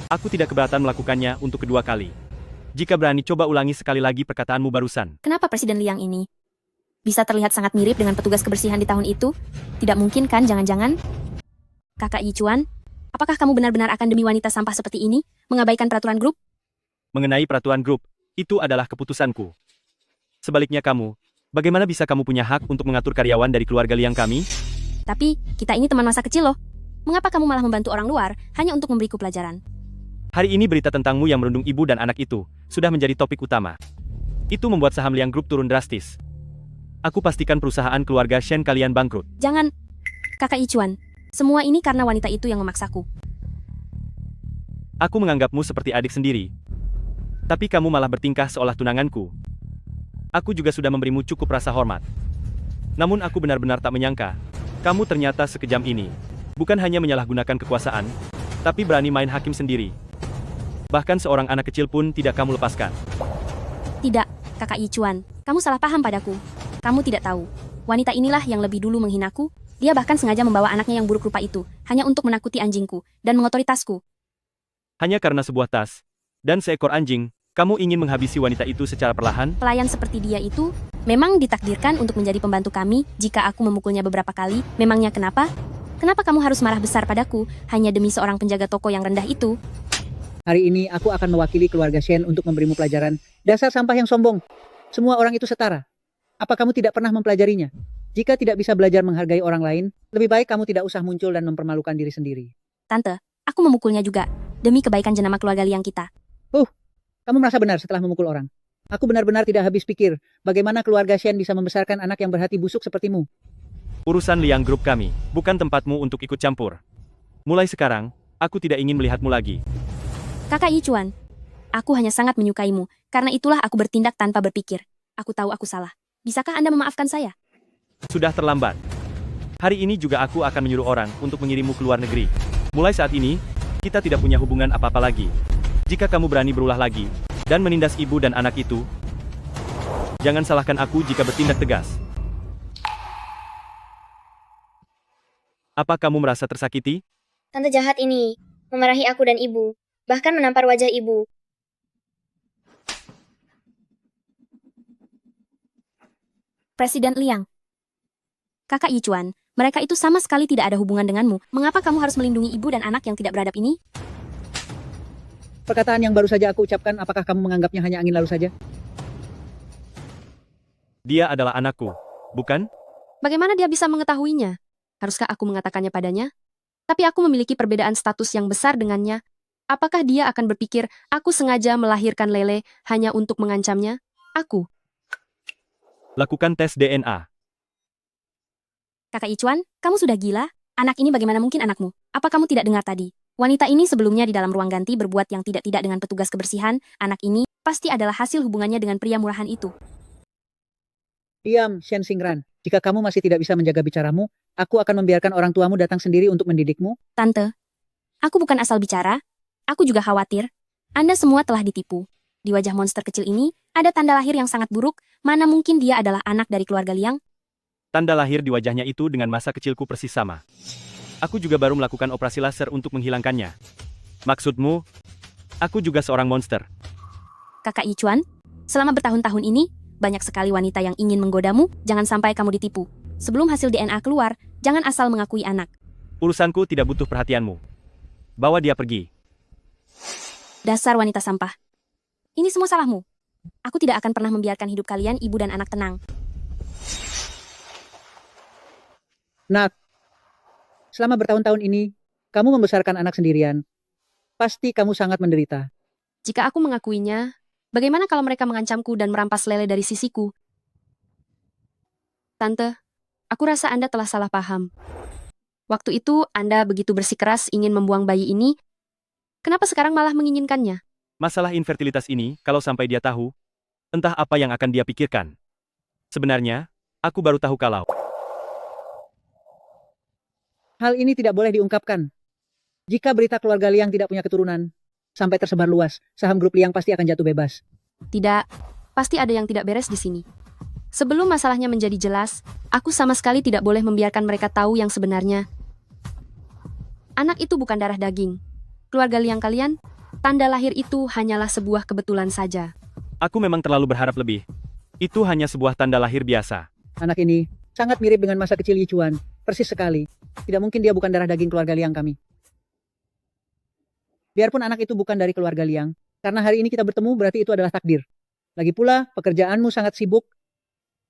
[SPEAKER 6] Aku tidak keberatan melakukannya untuk kedua kali. Jika berani, coba ulangi sekali lagi perkataanmu barusan.
[SPEAKER 2] Kenapa Presiden Liang ini bisa terlihat sangat mirip dengan petugas kebersihan di tahun itu? Tidak mungkin kan, jangan-jangan? Kakak Yicuan, apakah kamu benar-benar akan demi wanita sampah seperti ini, mengabaikan peraturan grup?
[SPEAKER 6] Mengenai peraturan grup, itu adalah keputusanku. Sebaliknya kamu, bagaimana bisa kamu punya hak untuk mengatur karyawan dari keluarga Liang kami?
[SPEAKER 2] Tapi, kita ini teman masa kecil loh. Mengapa kamu malah membantu orang luar, hanya untuk memberiku pelajaran?
[SPEAKER 6] Hari ini berita tentangmu yang merundung ibu dan anak itu, sudah menjadi topik utama. Itu membuat saham Liang Group turun drastis. Aku pastikan perusahaan keluarga Shen kalian bangkrut.
[SPEAKER 2] Jangan, Kakak Icuan. Semua ini karena wanita itu yang memaksaku.
[SPEAKER 6] Aku menganggapmu seperti adik sendiri. Tapi kamu malah bertingkah seolah tunanganku. Aku juga sudah memberimu cukup rasa hormat. Namun aku benar-benar tak menyangka, kamu ternyata sekejam ini. Bukan hanya menyalahgunakan kekuasaan, tapi berani main hakim sendiri. Bahkan seorang anak kecil pun tidak kamu lepaskan.
[SPEAKER 2] Tidak, Kakak Yichuan. Kamu salah paham padaku. Kamu tidak tahu. Wanita inilah yang lebih dulu menghinaku. Dia bahkan sengaja membawa anaknya yang buruk rupa itu, hanya untuk menakuti anjingku, dan mengotori tasku.
[SPEAKER 6] Hanya karena sebuah tas dan seekor anjing, kamu ingin menghabisi wanita itu secara perlahan?
[SPEAKER 2] Pelayan seperti dia itu memang ditakdirkan untuk menjadi pembantu kami jika aku memukulnya beberapa kali. Memangnya kenapa? Kenapa kamu harus marah besar padaku hanya demi seorang penjaga toko yang rendah itu?
[SPEAKER 11] Hari ini aku akan mewakili keluarga Shen untuk memberimu pelajaran. Dasar sampah yang sombong. Semua orang itu setara. Apa kamu tidak pernah mempelajarinya? Jika tidak bisa belajar menghargai orang lain, lebih baik kamu tidak usah muncul dan mempermalukan diri sendiri.
[SPEAKER 2] Tante, aku memukulnya juga, demi kebaikan jenama keluarga Liang kita.
[SPEAKER 11] Kamu merasa benar setelah memukul orang. Aku benar-benar tidak habis pikir, bagaimana keluarga Shen bisa membesarkan anak yang berhati busuk sepertimu.
[SPEAKER 6] Urusan Liang Group kami, bukan tempatmu untuk ikut campur. Mulai sekarang, aku tidak ingin melihatmu lagi.
[SPEAKER 2] Kakak Yichuan, aku hanya sangat menyukaimu, karena itulah aku bertindak tanpa berpikir. Aku tahu aku salah. Bisakah Anda memaafkan saya?
[SPEAKER 6] Sudah terlambat. Hari ini juga aku akan menyuruh orang untuk mengirimmu ke luar negeri. Mulai saat ini, kita tidak punya hubungan apa-apa lagi. Jika kamu berani berulah lagi, dan menindas ibu dan anak itu, jangan salahkan aku jika bertindak tegas. Apa kamu merasa tersakiti?
[SPEAKER 10] Tante jahat ini memarahi aku dan ibu, bahkan menampar wajah ibu.
[SPEAKER 2] Presiden Liang. Kakak Yichuan, mereka itu sama sekali tidak ada hubungan denganmu. Mengapa kamu harus melindungi ibu dan anak yang tidak beradab ini?
[SPEAKER 11] Perkataan yang baru saja aku ucapkan, apakah kamu menganggapnya hanya angin lalu saja?
[SPEAKER 6] Dia adalah anakku, bukan?
[SPEAKER 3] Bagaimana dia bisa mengetahuinya? Haruskah aku mengatakannya padanya? Tapi aku memiliki perbedaan status yang besar dengannya. Apakah dia akan berpikir aku sengaja melahirkan Lele hanya untuk mengancamnya? Aku.
[SPEAKER 6] Lakukan tes DNA.
[SPEAKER 2] Kakak Yichuan, kamu sudah gila? Anak ini bagaimana mungkin anakmu? Apa kamu tidak dengar tadi? Wanita ini sebelumnya di dalam ruang ganti berbuat yang tidak-tidak dengan petugas kebersihan. Anak ini pasti adalah hasil hubungannya dengan pria murahan itu.
[SPEAKER 11] Diam, Shen Xingran. Jika kamu masih tidak bisa menjaga bicaramu, aku akan membiarkan orang tuamu datang sendiri untuk mendidikmu.
[SPEAKER 2] Tante, aku bukan asal bicara. Aku juga khawatir. Anda semua telah ditipu. Di wajah monster kecil ini, ada tanda lahir yang sangat buruk. Mana mungkin dia adalah anak dari keluarga Liang?
[SPEAKER 6] Tanda lahir di wajahnya itu dengan masa kecilku persis sama. Aku juga baru melakukan operasi laser untuk menghilangkannya. Maksudmu, aku juga seorang monster.
[SPEAKER 2] Kakak Yichuan, selama bertahun-tahun ini, banyak sekali wanita yang ingin menggodamu, jangan sampai kamu ditipu. Sebelum hasil DNA keluar, jangan asal mengakui anak.
[SPEAKER 6] Urusanku tidak butuh perhatianmu. Bawa dia pergi.
[SPEAKER 2] Dasar wanita sampah. Ini semua salahmu. Aku tidak akan pernah membiarkan hidup kalian, ibu dan anak tenang.
[SPEAKER 11] Nak, selama bertahun-tahun ini, kamu membesarkan anak sendirian. Pasti kamu sangat menderita.
[SPEAKER 3] Jika aku mengakuinya, bagaimana kalau mereka mengancamku dan merampas Lele dari sisiku? Tante, aku rasa Anda telah salah paham. Waktu itu Anda begitu bersikeras ingin membuang bayi ini. Kenapa sekarang malah menginginkannya?
[SPEAKER 6] Masalah infertilitas ini, kalau sampai dia tahu, entah apa yang akan dia pikirkan. Sebenarnya, aku baru tahu kalau
[SPEAKER 11] Hal ini tidak boleh diungkapkan. Jika berita keluarga Liang tidak punya keturunan, sampai tersebar luas, saham grup Liang pasti akan jatuh bebas.
[SPEAKER 3] Tidak, pasti ada yang tidak beres di sini. Sebelum masalahnya menjadi jelas, aku sama sekali tidak boleh membiarkan mereka tahu yang sebenarnya. Anak itu bukan darah daging. Keluarga Liang kalian, tanda lahir itu hanyalah sebuah kebetulan saja.
[SPEAKER 6] aku memang terlalu berharap lebih. Itu hanya sebuah tanda lahir biasa.
[SPEAKER 11] Anak ini sangat mirip dengan masa kecil Yichuan, persis sekali. Tidak mungkin dia bukan darah daging keluarga Liang kami. Biarpun anak itu bukan dari keluarga Liang, karena hari ini kita bertemu berarti itu adalah takdir. Lagi pula, pekerjaanmu sangat sibuk.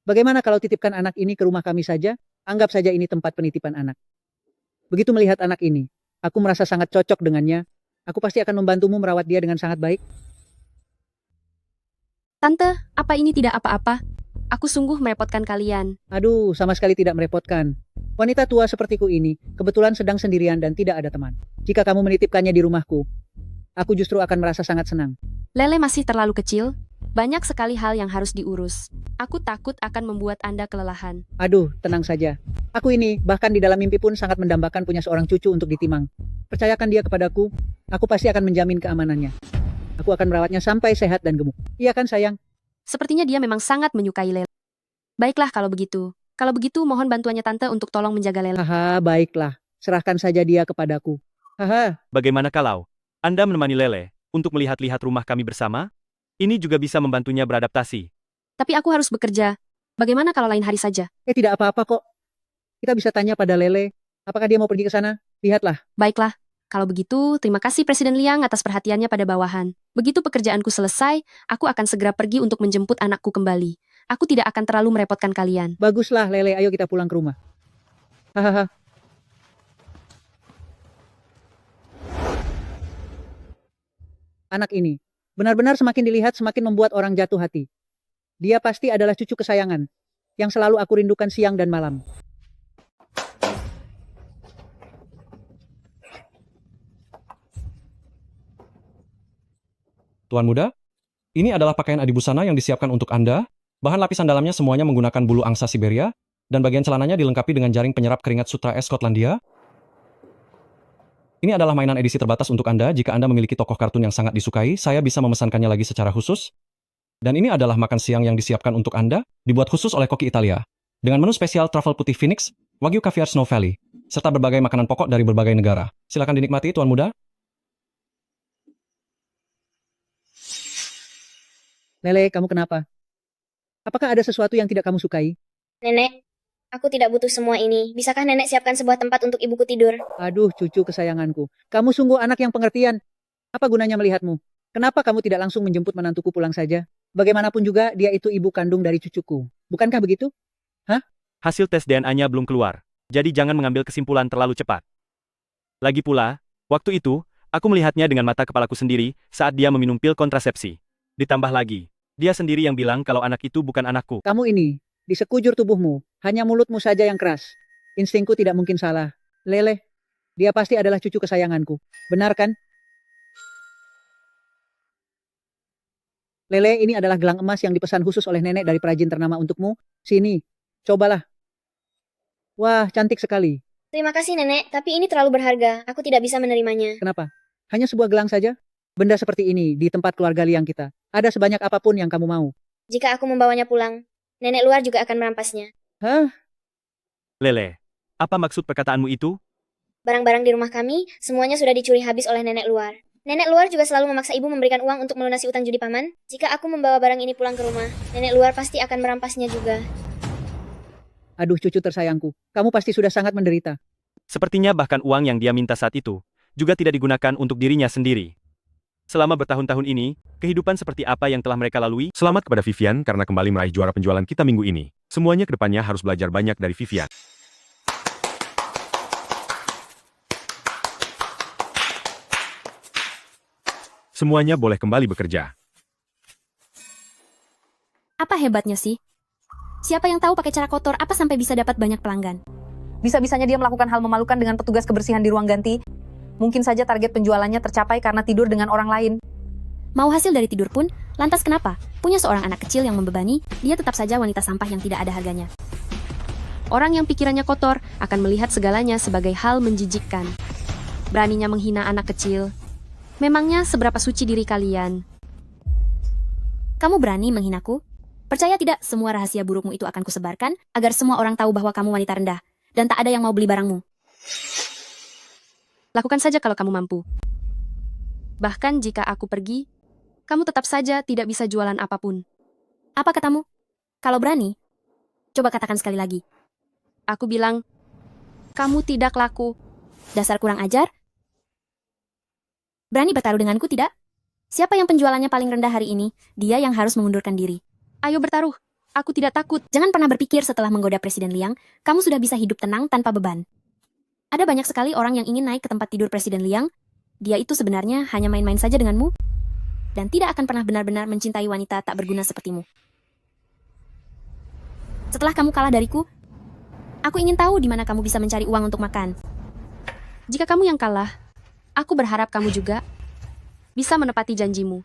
[SPEAKER 11] Bagaimana kalau titipkan anak ini ke rumah kami saja? Anggap saja ini tempat penitipan anak. Begitu melihat anak ini, aku merasa sangat cocok dengannya. Aku pasti akan membantumu merawat dia dengan sangat baik.
[SPEAKER 3] Tante, apa ini tidak apa-apa? Aku sungguh merepotkan kalian.
[SPEAKER 11] Aduh, sama sekali tidak merepotkan. Wanita tua sepertiku ini kebetulan sedang sendirian dan tidak ada teman. Jika kamu menitipkannya di rumahku, aku justru akan merasa sangat senang.
[SPEAKER 3] Lele masih terlalu kecil. Banyak sekali hal yang harus diurus. Aku takut akan membuat Anda kelelahan.
[SPEAKER 11] Aduh, tenang saja. Aku ini bahkan di dalam mimpi pun sangat mendambakan punya seorang cucu untuk ditimang. Percayakan dia kepadaku, aku pasti akan menjamin keamanannya. Aku akan merawatnya sampai sehat dan gemuk. Iya kan sayang?
[SPEAKER 3] Sepertinya dia memang sangat menyukai Lele. Baiklah kalau begitu. Kalau begitu mohon bantuannya Tante untuk tolong menjaga Lele.
[SPEAKER 11] Haha, baiklah. Serahkan saja dia kepadaku. Haha.
[SPEAKER 6] Bagaimana kalau Anda menemani Lele untuk melihat-lihat rumah kami bersama? Ini juga bisa membantunya beradaptasi.
[SPEAKER 3] Tapi aku harus bekerja. Bagaimana kalau lain hari saja?
[SPEAKER 11] Tidak apa-apa kok. Kita bisa tanya pada Lele. Apakah dia mau pergi ke sana? Lihatlah.
[SPEAKER 3] Baiklah. Kalau begitu, terima kasih Presiden Liang atas perhatiannya pada bawahan. Begitu pekerjaanku selesai, aku akan segera pergi untuk menjemput anakku kembali. Aku tidak akan terlalu merepotkan kalian.
[SPEAKER 11] Baguslah Lele, ayo kita pulang ke rumah. Hahaha. Anak ini benar-benar semakin dilihat semakin membuat orang jatuh hati. Dia pasti adalah cucu kesayangan yang selalu aku rindukan siang dan malam.
[SPEAKER 5] Tuan muda, ini adalah pakaian adibusana yang disiapkan untuk Anda. Bahan lapisan dalamnya semuanya menggunakan bulu angsa Siberia, dan bagian celananya dilengkapi dengan jaring penyerap keringat sutra es Skotlandia. Ini adalah mainan edisi terbatas untuk Anda. Jika Anda memiliki tokoh kartun yang sangat disukai, saya bisa memesankannya lagi secara khusus. Dan ini adalah makan siang yang disiapkan untuk Anda, dibuat khusus oleh koki Italia. Dengan menu spesial truffle putih Phoenix, Wagyu caviar Snow Valley, serta berbagai makanan pokok dari berbagai negara. Silakan dinikmati, Tuan muda.
[SPEAKER 11] Lele, kamu kenapa? Apakah ada sesuatu yang tidak kamu sukai?
[SPEAKER 10] Nenek, aku tidak butuh semua ini. Bisakah nenek siapkan sebuah tempat untuk ibuku tidur?
[SPEAKER 11] Aduh, cucu kesayanganku. Kamu sungguh anak yang pengertian. Apa gunanya melihatmu? Kenapa kamu tidak langsung menjemput menantuku pulang saja? Bagaimanapun juga, dia itu ibu kandung dari cucuku. Bukankah begitu? Hah?
[SPEAKER 6] Hasil tes DNA-nya belum keluar, jadi jangan mengambil kesimpulan terlalu cepat. Lagi pula, waktu itu, aku melihatnya dengan mata kepalaku sendiri saat dia meminum pil kontrasepsi. Ditambah lagi, dia sendiri yang bilang kalau anak itu bukan anakku.
[SPEAKER 11] Kamu ini, di sekujur tubuhmu, hanya mulutmu saja yang keras. Instingku tidak mungkin salah. Lele, dia pasti adalah cucu kesayanganku. Benar kan? Lele, ini adalah gelang emas yang dipesan khusus oleh nenek dari perajin ternama untukmu. Sini, cobalah. Wah, cantik sekali.
[SPEAKER 10] Terima kasih nenek, tapi ini terlalu berharga. Aku tidak bisa menerimanya.
[SPEAKER 11] Kenapa? Hanya sebuah gelang saja? Benda seperti ini di tempat keluarga Liang kita. Ada sebanyak apapun yang kamu mau.
[SPEAKER 10] Jika aku membawanya pulang, nenek luar juga akan merampasnya.
[SPEAKER 11] Hah?
[SPEAKER 6] Lele, apa maksud perkataanmu itu?
[SPEAKER 10] Barang-barang di rumah kami, semuanya sudah dicuri habis oleh nenek luar. Nenek luar juga selalu memaksa ibu memberikan uang untuk melunasi utang judi paman. Jika aku membawa barang ini pulang ke rumah, nenek luar pasti akan merampasnya juga.
[SPEAKER 11] Aduh cucu tersayangku, kamu pasti sudah sangat menderita.
[SPEAKER 6] Sepertinya bahkan uang yang dia minta saat itu, juga tidak digunakan untuk dirinya sendiri. Selama bertahun-tahun ini, kehidupan seperti apa yang telah mereka lalui?
[SPEAKER 4] Selamat kepada Vivian karena kembali meraih juara penjualan kita minggu ini. Semuanya kedepannya harus belajar banyak dari Vivian. Semuanya boleh kembali bekerja.
[SPEAKER 2] Apa hebatnya sih? Siapa yang tahu pakai cara kotor apa sampai bisa dapat banyak pelanggan?
[SPEAKER 1] Bisa-bisanya dia melakukan hal memalukan dengan petugas kebersihan di ruang ganti. Mungkin saja target penjualannya tercapai karena tidur dengan orang lain.
[SPEAKER 2] Mau hasil dari tidur pun, lantas kenapa? Punya seorang anak kecil yang membebani, dia tetap saja wanita sampah yang tidak ada harganya.
[SPEAKER 3] Orang yang pikirannya kotor akan melihat segalanya sebagai hal menjijikkan. Beraninya menghina anak kecil. Memangnya seberapa suci diri kalian?
[SPEAKER 2] Kamu berani menghinaku? Percaya tidak, semua rahasia burukmu itu akan kusebarkan, agar semua orang tahu bahwa kamu wanita rendah, dan tak ada yang mau beli barangmu.
[SPEAKER 3] Lakukan saja kalau kamu mampu. Bahkan jika aku pergi, kamu tetap saja tidak bisa jualan apapun.
[SPEAKER 2] Apa katamu? Kalau berani, coba katakan sekali lagi.
[SPEAKER 3] Aku bilang, kamu tidak laku.
[SPEAKER 2] Dasar kurang ajar. Berani bertaruh denganku tidak? Siapa yang penjualannya paling rendah hari ini, dia yang harus mengundurkan diri.
[SPEAKER 3] Ayo bertaruh, aku tidak takut.
[SPEAKER 2] Jangan pernah berpikir setelah menggoda Presiden Liang, kamu sudah bisa hidup tenang tanpa beban. Ada banyak sekali orang yang ingin naik ke tempat tidur Presiden Liang. Dia itu sebenarnya hanya main-main saja denganmu, dan tidak akan pernah benar-benar mencintai wanita tak berguna sepertimu. Setelah kamu kalah dariku, aku ingin tahu di mana kamu bisa mencari uang untuk makan.
[SPEAKER 3] Jika kamu yang kalah, aku berharap kamu juga bisa menepati janjimu.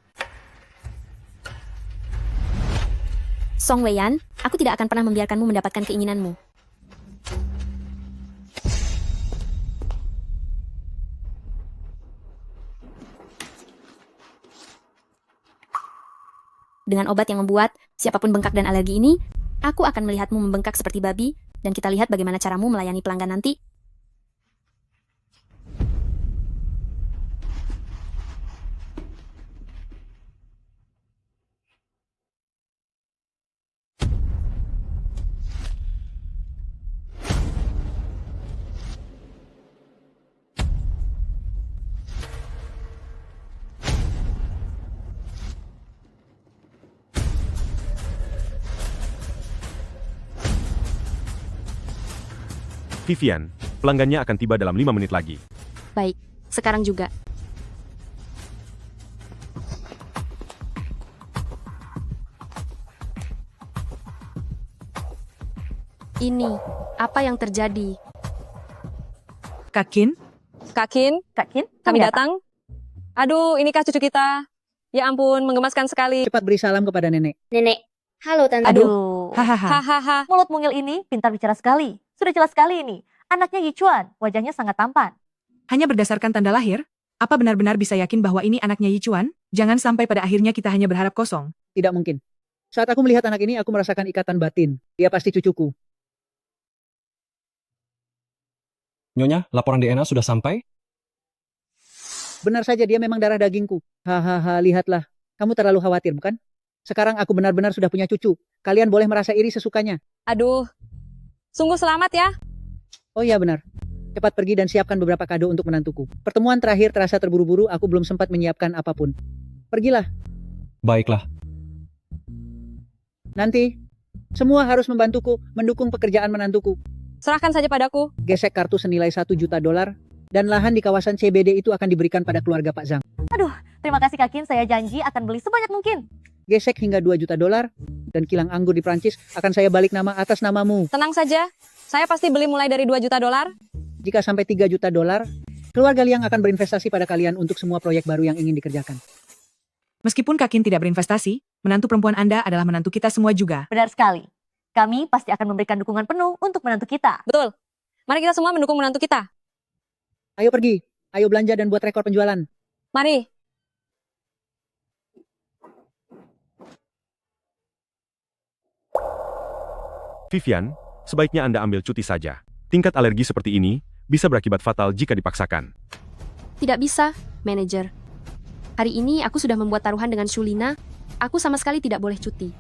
[SPEAKER 2] Song Weiyan, aku tidak akan pernah membiarkanmu mendapatkan keinginanmu. Dengan obat yang membuat siapapun bengkak dan alergi ini, aku akan melihatmu membengkak seperti babi, dan kita lihat bagaimana caramu melayani pelanggan nanti.
[SPEAKER 4] Vivian, pelanggannya akan tiba dalam 5 menit lagi.
[SPEAKER 3] Baik, sekarang juga. Ini, apa yang terjadi?
[SPEAKER 12] Kakin? Kakin?
[SPEAKER 1] Kakin?
[SPEAKER 12] Kami datang. Aduh, inikah cucu kita? Ya ampun, menggemaskan sekali.
[SPEAKER 11] Cepat beri salam kepada nenek.
[SPEAKER 10] Nenek. Halo, Tante.
[SPEAKER 15] Aduh,
[SPEAKER 12] Hahaha.
[SPEAKER 15] mulut mungil ini pintar bicara sekali. Sudah jelas sekali ini. Anaknya Yichuan, wajahnya sangat tampan.
[SPEAKER 16] Hanya berdasarkan tanda lahir, apa benar-benar bisa yakin bahwa ini anaknya Yichuan? Jangan sampai pada akhirnya kita hanya berharap kosong.
[SPEAKER 11] Tidak mungkin. Saat aku melihat anak ini, aku merasakan ikatan batin. Dia pasti cucuku.
[SPEAKER 5] Nyonya, laporan DNA sudah sampai?
[SPEAKER 11] Benar saja, dia memang darah dagingku. Hahaha, lihatlah. Kamu terlalu khawatir, bukan? Sekarang aku benar-benar sudah punya cucu. Kalian boleh merasa iri sesukanya.
[SPEAKER 12] Aduh, sungguh selamat ya.
[SPEAKER 11] Oh iya benar. Cepat pergi dan siapkan beberapa kado untuk menantuku. Pertemuan terakhir terasa terburu-buru, aku belum sempat menyiapkan apapun. Pergilah.
[SPEAKER 5] Baiklah.
[SPEAKER 11] Nanti, semua harus membantuku, mendukung pekerjaan menantuku.
[SPEAKER 12] Serahkan saja padaku.
[SPEAKER 11] Gesek kartu senilai $1 juta, dan lahan di kawasan CBD itu akan diberikan pada keluarga Pak Zhang.
[SPEAKER 15] Aduh, terima kasih Kakin, saya janji akan beli sebanyak mungkin.
[SPEAKER 11] Gesek hingga $2 juta, dan kilang anggur di Prancis akan saya balik nama atas namamu.
[SPEAKER 12] Tenang saja, saya pasti beli mulai dari $2 juta.
[SPEAKER 11] Jika sampai $3 juta, keluarga Liang akan berinvestasi pada kalian untuk semua proyek baru yang ingin dikerjakan.
[SPEAKER 16] Meskipun Kakin tidak berinvestasi, menantu perempuan Anda adalah menantu kita semua juga.
[SPEAKER 15] Benar sekali. Kami pasti akan memberikan dukungan penuh untuk menantu kita.
[SPEAKER 12] Betul. Mari kita semua mendukung menantu kita.
[SPEAKER 11] Ayo pergi, ayo belanja dan buat rekor penjualan.
[SPEAKER 12] Mari.
[SPEAKER 4] Vivian, sebaiknya Anda ambil cuti saja. Tingkat alergi seperti ini bisa berakibat fatal jika dipaksakan.
[SPEAKER 3] Tidak bisa, manajer. Hari ini aku sudah membuat taruhan dengan Shulina. Aku sama sekali tidak boleh cuti.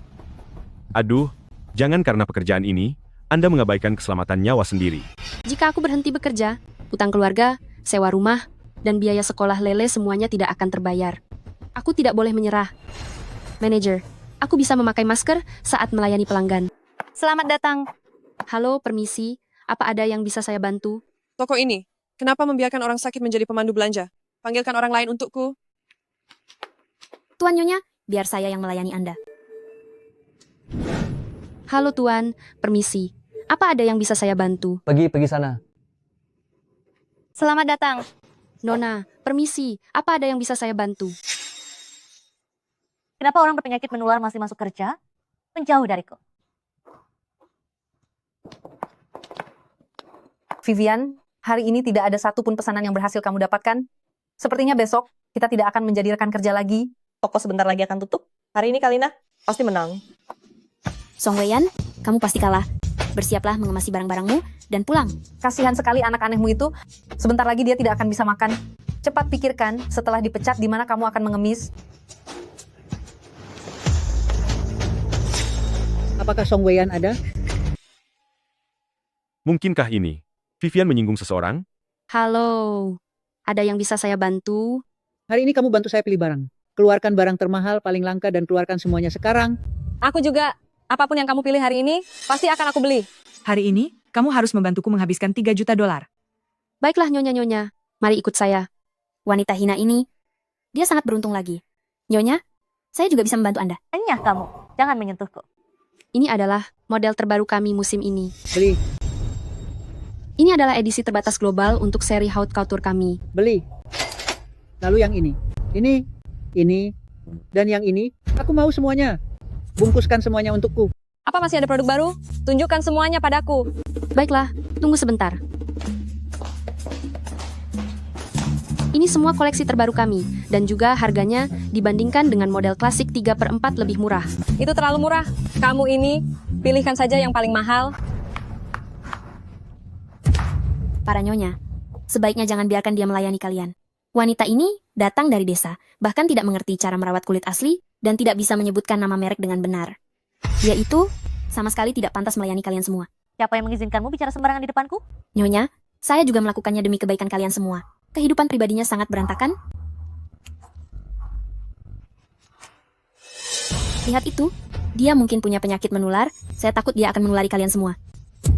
[SPEAKER 4] Aduh, jangan karena pekerjaan ini, Anda mengabaikan keselamatan nyawa sendiri.
[SPEAKER 3] Jika aku berhenti bekerja, utang keluarga, sewa rumah, dan biaya sekolah Lele semuanya tidak akan terbayar. Aku tidak boleh menyerah. Manajer, aku bisa memakai masker saat melayani pelanggan.
[SPEAKER 12] Selamat datang.
[SPEAKER 3] Halo, permisi. Apa ada yang bisa saya bantu?
[SPEAKER 17] Toko ini, kenapa membiarkan orang sakit menjadi pemandu belanja? Panggilkan orang lain untukku.
[SPEAKER 2] Tuan Nyonya, biar saya yang melayani Anda.
[SPEAKER 3] Halo Tuan, permisi. Apa ada yang bisa saya bantu?
[SPEAKER 18] Pergi sana.
[SPEAKER 12] Selamat datang.
[SPEAKER 3] Nona, permisi. Apa ada yang bisa saya bantu?
[SPEAKER 15] Kenapa orang berpenyakit menular masih masuk kerja? Menjauh dariku.
[SPEAKER 1] Vivian, hari ini tidak ada satupun pesanan yang berhasil kamu dapatkan. Sepertinya besok kita tidak akan menjadi rekan kerja lagi.
[SPEAKER 14] Toko sebentar lagi akan tutup. Hari ini Kalina pasti menang.
[SPEAKER 2] Song Weiyan, kamu pasti kalah. Bersiaplah mengemasi barang-barangmu dan pulang.
[SPEAKER 1] Kasihan sekali anak anehmu itu. Sebentar lagi dia tidak akan bisa makan. Cepat pikirkan setelah dipecat di mana kamu akan mengemis.
[SPEAKER 11] Apakah Song Weiyan ada?
[SPEAKER 4] Mungkinkah ini? Vivian menyinggung seseorang?
[SPEAKER 3] Halo, ada yang bisa saya bantu?
[SPEAKER 11] Hari ini kamu bantu saya pilih barang. Keluarkan barang termahal, paling langka, dan keluarkan semuanya sekarang.
[SPEAKER 12] Aku juga. Apapun yang kamu pilih hari ini, pasti akan aku beli.
[SPEAKER 16] Hari ini, kamu harus membantuku menghabiskan $3 juta.
[SPEAKER 3] Baiklah Nyonya-Nyonya, mari ikut saya.
[SPEAKER 2] Wanita hina ini, dia sangat beruntung lagi. Nyonya, saya juga bisa membantu Anda.
[SPEAKER 15] Enyah kamu, jangan menyentuhku.
[SPEAKER 3] Ini adalah model terbaru kami musim ini.
[SPEAKER 11] Beli.
[SPEAKER 3] Ini adalah edisi terbatas global untuk seri haute couture kami.
[SPEAKER 11] Beli. Lalu yang ini, dan yang ini, aku mau semuanya. Bungkuskan semuanya untukku.
[SPEAKER 12] Apa masih ada produk baru? Tunjukkan semuanya padaku.
[SPEAKER 3] Baiklah, tunggu sebentar. Ini semua koleksi terbaru kami, dan juga harganya dibandingkan dengan model klasik 3/4 lebih murah.
[SPEAKER 12] Itu terlalu murah. Kamu ini, pilihkan saja yang paling mahal.
[SPEAKER 2] Para nyonya, sebaiknya jangan biarkan dia melayani kalian. Wanita ini datang dari desa, bahkan tidak mengerti cara merawat kulit asli, dan tidak bisa menyebutkan nama merek dengan benar. Dia itu sama sekali tidak pantas melayani kalian semua.
[SPEAKER 15] Siapa yang mengizinkanmu bicara sembarangan di depanku?
[SPEAKER 2] Nyonya, saya juga melakukannya demi kebaikan kalian semua. Kehidupan pribadinya sangat berantakan. Lihat itu, dia mungkin punya penyakit menular. Saya takut dia akan menulari kalian semua.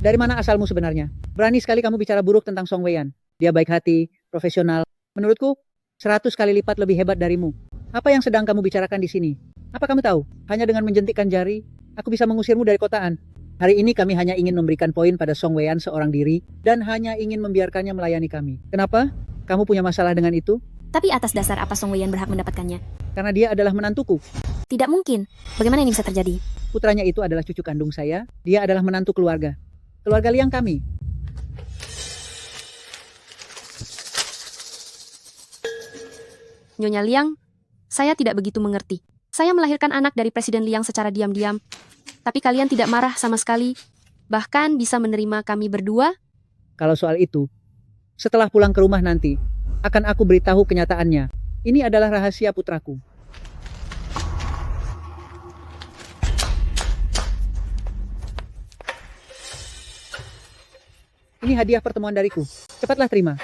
[SPEAKER 11] Dari mana asalmu sebenarnya? Berani sekali kamu bicara buruk tentang Song Weian. Dia baik hati, profesional. Menurutku, 100 kali lipat lebih hebat darimu. Apa yang sedang kamu bicarakan di sini? Apa kamu tahu? Hanya dengan menjentikkan jari, aku bisa mengusirmu dari kotaan. Hari ini kami hanya ingin memberikan poin pada Song Weian seorang diri, dan hanya ingin membiarkannya melayani kami. Kenapa? Kamu punya masalah dengan itu?
[SPEAKER 2] Tapi atas dasar apa Song Weian berhak mendapatkannya?
[SPEAKER 11] Karena dia adalah menantuku.
[SPEAKER 2] Tidak mungkin. Bagaimana ini bisa terjadi?
[SPEAKER 11] Putranya itu adalah cucu kandung saya. Dia adalah menantu keluarga. Keluarga Liang kami.
[SPEAKER 3] Nyonya Liang, saya tidak begitu mengerti. Saya melahirkan anak dari Presiden Liang secara diam-diam, tapi kalian tidak marah sama sekali, bahkan bisa menerima kami berdua.
[SPEAKER 11] Kalau soal itu, setelah pulang ke rumah nanti, akan aku beritahu kenyataannya. Ini adalah rahasia putraku. Ini hadiah pertemuan dariku. Cepatlah terima.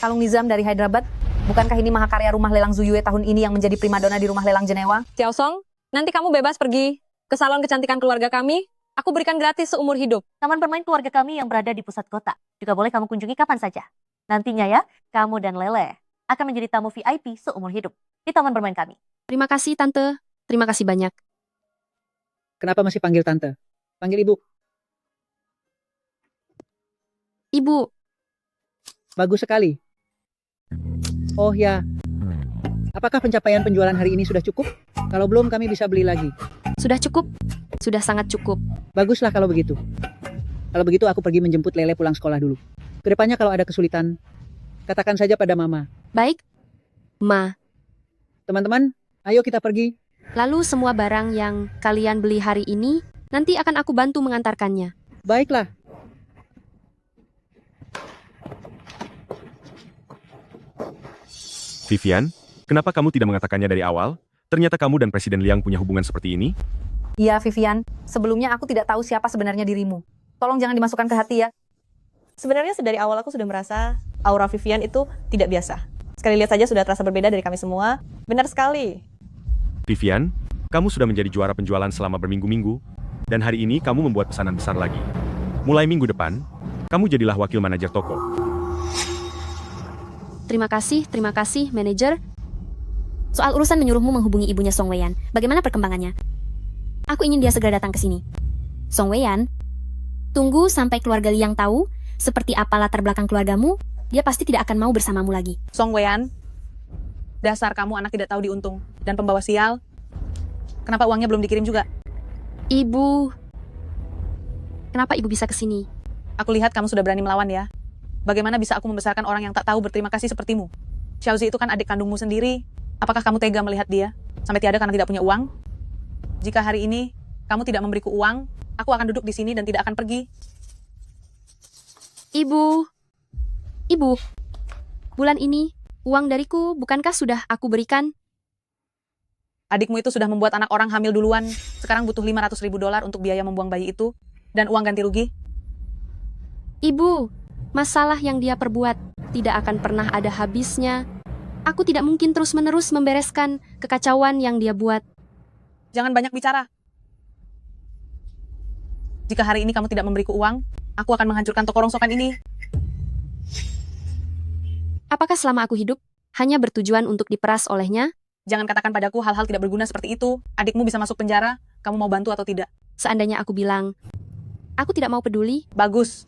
[SPEAKER 1] Kalung Nizam dari Hyderabad. Bukankah ini mahakarya rumah lelang Zuyue tahun ini yang menjadi primadona di rumah lelang Jenewa?
[SPEAKER 12] Xiao Song, nanti kamu bebas pergi ke salon kecantikan keluarga kami. Aku berikan gratis seumur hidup.
[SPEAKER 15] Taman bermain keluarga kami yang berada di pusat kota. Juga boleh kamu kunjungi kapan saja. Nantinya ya, kamu dan Lele akan menjadi tamu VIP seumur hidup di taman bermain kami.
[SPEAKER 3] Terima kasih, Tante. Terima kasih banyak.
[SPEAKER 11] Kenapa masih panggil tante? Panggil ibu.
[SPEAKER 3] Ibu.
[SPEAKER 11] Bagus sekali. Oh ya, apakah pencapaian penjualan hari ini sudah cukup? Kalau belum, kami bisa beli lagi.
[SPEAKER 3] Sudah cukup. Sudah sangat cukup.
[SPEAKER 11] Baguslah kalau begitu. Kalau begitu, aku pergi menjemput Lele pulang sekolah dulu. Kedepannya kalau ada kesulitan, katakan saja pada Mama.
[SPEAKER 3] Baik, Ma.
[SPEAKER 11] Teman-teman, ayo kita pergi.
[SPEAKER 3] Lalu semua barang yang kalian beli hari ini, nanti akan aku bantu mengantarkannya.
[SPEAKER 11] Baiklah.
[SPEAKER 4] Vivian, kenapa kamu tidak mengatakannya dari awal? Ternyata kamu dan Presiden Liang punya hubungan seperti ini?
[SPEAKER 1] Iya, Vivian. Sebelumnya aku tidak tahu siapa sebenarnya dirimu. Tolong jangan dimasukkan ke hati ya.
[SPEAKER 14] Sebenarnya dari awal aku sudah merasa aura Vivian itu tidak biasa. Sekali lihat saja sudah terasa berbeda dari kami semua. Benar sekali.
[SPEAKER 4] Vivian, kamu sudah menjadi juara penjualan selama berminggu-minggu, dan hari ini kamu membuat pesanan besar lagi. Mulai minggu depan, kamu jadilah wakil manajer toko.
[SPEAKER 3] Terima kasih, manajer.
[SPEAKER 2] Soal urusan menyuruhmu menghubungi ibunya Song Weian, bagaimana perkembangannya? Aku ingin dia segera datang ke sini. Song Weian, tunggu sampai keluarga Liang tahu seperti apa latar belakang keluargamu, dia pasti tidak akan mau bersamamu lagi.
[SPEAKER 7] Song Weian, dasar kamu anak tidak tahu diuntung dan pembawa sial. Kenapa uangnya belum dikirim juga?
[SPEAKER 3] Ibu, kenapa ibu bisa ke sini?
[SPEAKER 7] Aku lihat kamu sudah berani melawan ya. Bagaimana bisa aku membesarkan orang yang tak tahu berterima kasih sepertimu? Xiaozi itu kan adik kandungmu sendiri. Apakah kamu tega melihat dia sampai tiada karena tidak punya uang? Jika hari ini kamu tidak memberiku uang, aku akan duduk di sini dan tidak akan pergi.
[SPEAKER 3] Ibu, bulan ini uang dariku bukankah sudah aku berikan?
[SPEAKER 7] Adikmu itu sudah membuat anak orang hamil duluan. Sekarang butuh $500.000 untuk biaya membuang bayi itu dan uang ganti rugi.
[SPEAKER 3] Ibu, masalah yang dia perbuat tidak akan pernah ada habisnya. Aku tidak mungkin terus-menerus membereskan kekacauan yang dia buat.
[SPEAKER 7] Jangan banyak bicara. Jika hari ini kamu tidak memberiku uang, aku akan menghancurkan toko rongsokan ini.
[SPEAKER 3] Apakah selama aku hidup, hanya bertujuan untuk diperas olehnya?
[SPEAKER 7] Jangan katakan padaku hal-hal tidak berguna seperti itu. Adikmu bisa masuk penjara, kamu mau bantu atau tidak?
[SPEAKER 3] Seandainya aku bilang, aku tidak mau peduli.
[SPEAKER 7] Bagus.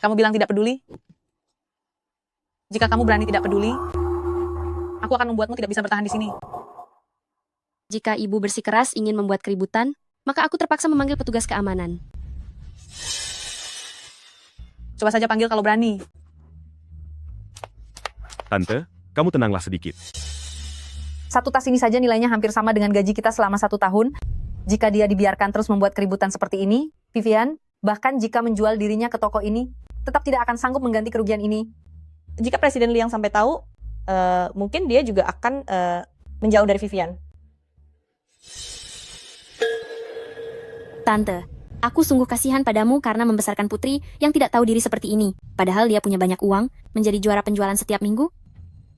[SPEAKER 7] Kamu bilang tidak peduli? Jika kamu berani tidak peduli, aku akan membuatmu tidak bisa bertahan di sini.
[SPEAKER 3] Jika ibu bersikeras ingin membuat keributan, maka aku terpaksa memanggil petugas keamanan.
[SPEAKER 7] Coba saja panggil kalau berani.
[SPEAKER 4] Tante, kamu tenanglah sedikit.
[SPEAKER 1] Satu tas ini saja nilainya hampir sama dengan gaji kita selama 1 tahun. Jika dia dibiarkan terus membuat keributan seperti ini, Vivian, bahkan jika menjual dirinya ke toko ini, tetap tidak akan sanggup mengganti kerugian ini.
[SPEAKER 14] Jika Presiden Liang sampai tahu, mungkin dia juga akan menjauh dari Vivian.
[SPEAKER 2] Tante, aku sungguh kasihan padamu karena membesarkan putri yang tidak tahu diri seperti ini. Padahal dia punya banyak uang, menjadi juara penjualan setiap minggu.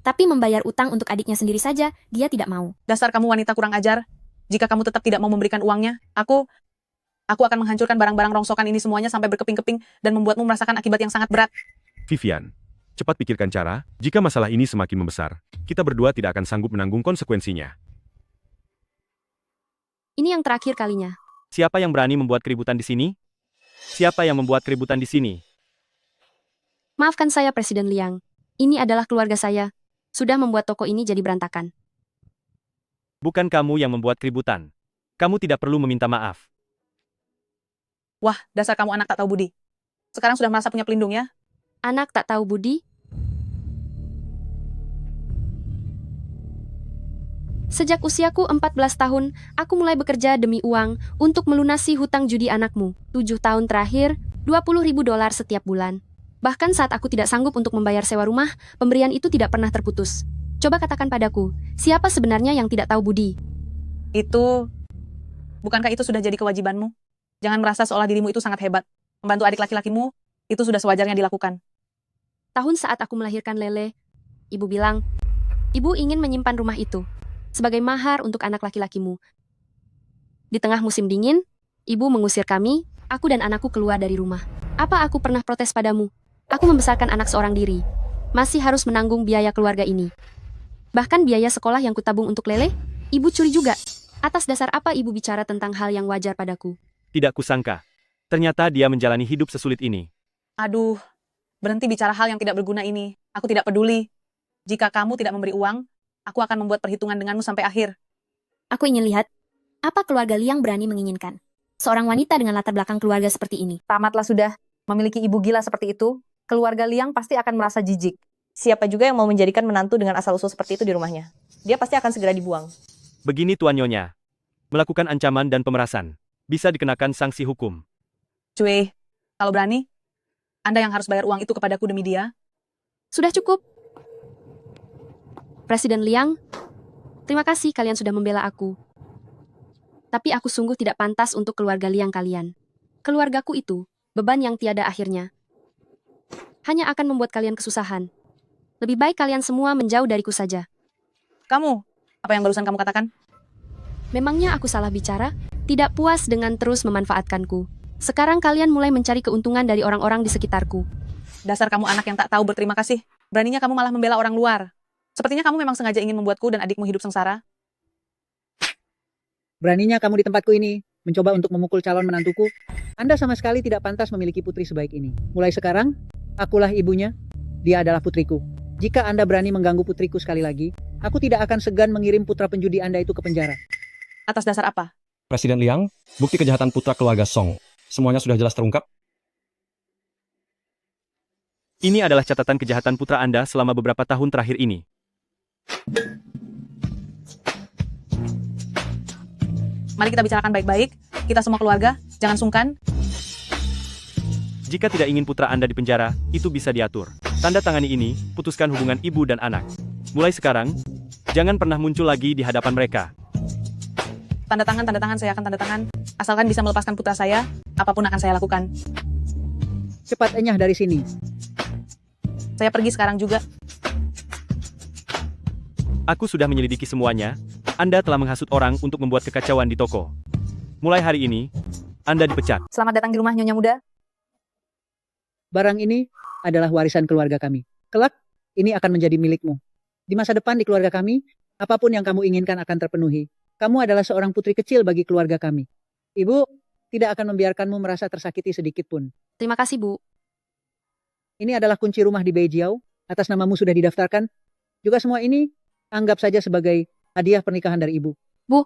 [SPEAKER 2] Tapi membayar utang untuk adiknya sendiri saja, dia tidak mau.
[SPEAKER 7] Dasar kamu wanita kurang ajar. Jika kamu tetap tidak mau memberikan uangnya, aku akan menghancurkan barang-barang rongsokan ini semuanya sampai berkeping-keping dan membuatmu merasakan akibat yang sangat berat.
[SPEAKER 4] Vivian, cepat pikirkan cara, jika masalah ini semakin membesar, kita berdua tidak akan sanggup menanggung konsekuensinya.
[SPEAKER 3] Ini yang terakhir kalinya.
[SPEAKER 6] Siapa yang berani membuat keributan di sini? Siapa yang membuat keributan di sini?
[SPEAKER 3] Maafkan saya, Presiden Liang. Ini adalah keluarga saya. Sudah membuat toko ini jadi berantakan.
[SPEAKER 6] Bukan kamu yang membuat keributan. Kamu tidak perlu meminta maaf.
[SPEAKER 7] Wah, dasar kamu anak tak tahu budi. Sekarang sudah merasa punya pelindung ya?
[SPEAKER 3] Anak tak tahu budi? Sejak usiaku 14 tahun, aku mulai bekerja demi uang untuk melunasi hutang judi anakmu. 7 tahun terakhir, $20.000 setiap bulan. Bahkan saat aku tidak sanggup untuk membayar sewa rumah, pemberian itu tidak pernah terputus. Coba katakan padaku, siapa sebenarnya yang tidak tahu budi?
[SPEAKER 7] Bukankah itu sudah jadi kewajibanmu? Jangan merasa seolah dirimu itu sangat hebat. Membantu adik laki-lakimu, itu sudah sewajarnya dilakukan.
[SPEAKER 3] Tahun saat aku melahirkan Lele, ibu bilang, ibu ingin menyimpan rumah itu sebagai mahar untuk anak laki-lakimu. Di tengah musim dingin, ibu mengusir kami, aku dan anakku keluar dari rumah. Apa aku pernah protes padamu? Aku membesarkan anak seorang diri. Masih harus menanggung biaya keluarga ini. Bahkan biaya sekolah yang kutabung untuk Lele, ibu curi juga. Atas dasar apa ibu bicara tentang hal yang wajar padaku?
[SPEAKER 6] Tidak kusangka. Ternyata dia menjalani hidup sesulit ini.
[SPEAKER 7] Aduh, berhenti bicara hal yang tidak berguna ini. Aku tidak peduli. Jika kamu tidak memberi uang, aku akan membuat perhitungan denganmu sampai akhir.
[SPEAKER 2] Aku ingin lihat, apa keluarga Liang berani menginginkan? Seorang wanita dengan latar belakang keluarga seperti ini.
[SPEAKER 1] Tamatlah sudah. Memiliki ibu gila seperti itu, keluarga Liang pasti akan merasa jijik.
[SPEAKER 14] Siapa juga yang mau menjadikan menantu dengan asal-usul seperti itu di rumahnya? Dia pasti akan segera dibuang.
[SPEAKER 6] Begini Tuan Nyonya. Melakukan ancaman dan pemerasan. Bisa dikenakan sanksi hukum.
[SPEAKER 7] Cuy, kalau berani, Anda yang harus bayar uang itu kepadaku demi dia.
[SPEAKER 3] Sudah cukup. Presiden Liang, terima kasih kalian sudah membela aku. Tapi aku sungguh tidak pantas untuk keluarga Liang kalian. Keluargaku itu, beban yang tiada akhirnya. Hanya akan membuat kalian kesusahan. Lebih baik kalian semua menjauh dariku saja.
[SPEAKER 7] Kamu, apa yang barusan kamu katakan?
[SPEAKER 3] Memangnya aku salah bicara? Tidak puas dengan terus memanfaatkanku. Sekarang kalian mulai mencari keuntungan dari orang-orang di sekitarku.
[SPEAKER 7] Dasar kamu anak yang tak tahu berterima kasih. Beraninya kamu malah membela orang luar. Sepertinya kamu memang sengaja ingin membuatku dan adikmu hidup sengsara.
[SPEAKER 11] Beraninya kamu di tempatku ini, mencoba untuk memukul calon menantuku. Anda sama sekali tidak pantas memiliki putri sebaik ini. Mulai sekarang, akulah ibunya. Dia adalah putriku. Jika Anda berani mengganggu putriku sekali lagi, aku tidak akan segan mengirim putra penjudi Anda itu ke penjara.
[SPEAKER 7] Atas dasar apa?
[SPEAKER 5] Presiden Liang, bukti kejahatan putra keluarga Song. Semuanya sudah jelas terungkap?
[SPEAKER 6] Ini adalah catatan kejahatan putra Anda selama beberapa tahun terakhir ini.
[SPEAKER 7] Mari kita bicarakan baik-baik. Kita semua keluarga, jangan sungkan.
[SPEAKER 6] Jika tidak ingin putra Anda dipenjara, itu bisa diatur. Tanda tangani ini, putuskan hubungan ibu dan anak. Mulai sekarang, jangan pernah muncul lagi di hadapan mereka.
[SPEAKER 7] Tanda tangan, saya akan tanda tangan. Asalkan bisa melepaskan putra saya, apapun akan saya lakukan.
[SPEAKER 11] Cepat enyah dari sini.
[SPEAKER 7] Saya pergi sekarang juga.
[SPEAKER 6] Aku sudah menyelidiki semuanya. Anda telah menghasut orang untuk membuat kekacauan di toko. Mulai hari ini, Anda dipecat.
[SPEAKER 1] Selamat datang di rumah Nyonya Muda.
[SPEAKER 11] Barang ini adalah warisan keluarga kami. Kelak, ini akan menjadi milikmu. Di masa depan di keluarga kami, apapun yang kamu inginkan akan terpenuhi. Kamu adalah seorang putri kecil bagi keluarga kami. Ibu tidak akan membiarkanmu merasa tersakiti sedikit pun.
[SPEAKER 3] Terima kasih, Bu.
[SPEAKER 11] Ini adalah kunci rumah di Beijiao. Atas namamu sudah didaftarkan. Juga semua ini, anggap saja sebagai hadiah pernikahan dari ibu.
[SPEAKER 3] Bu,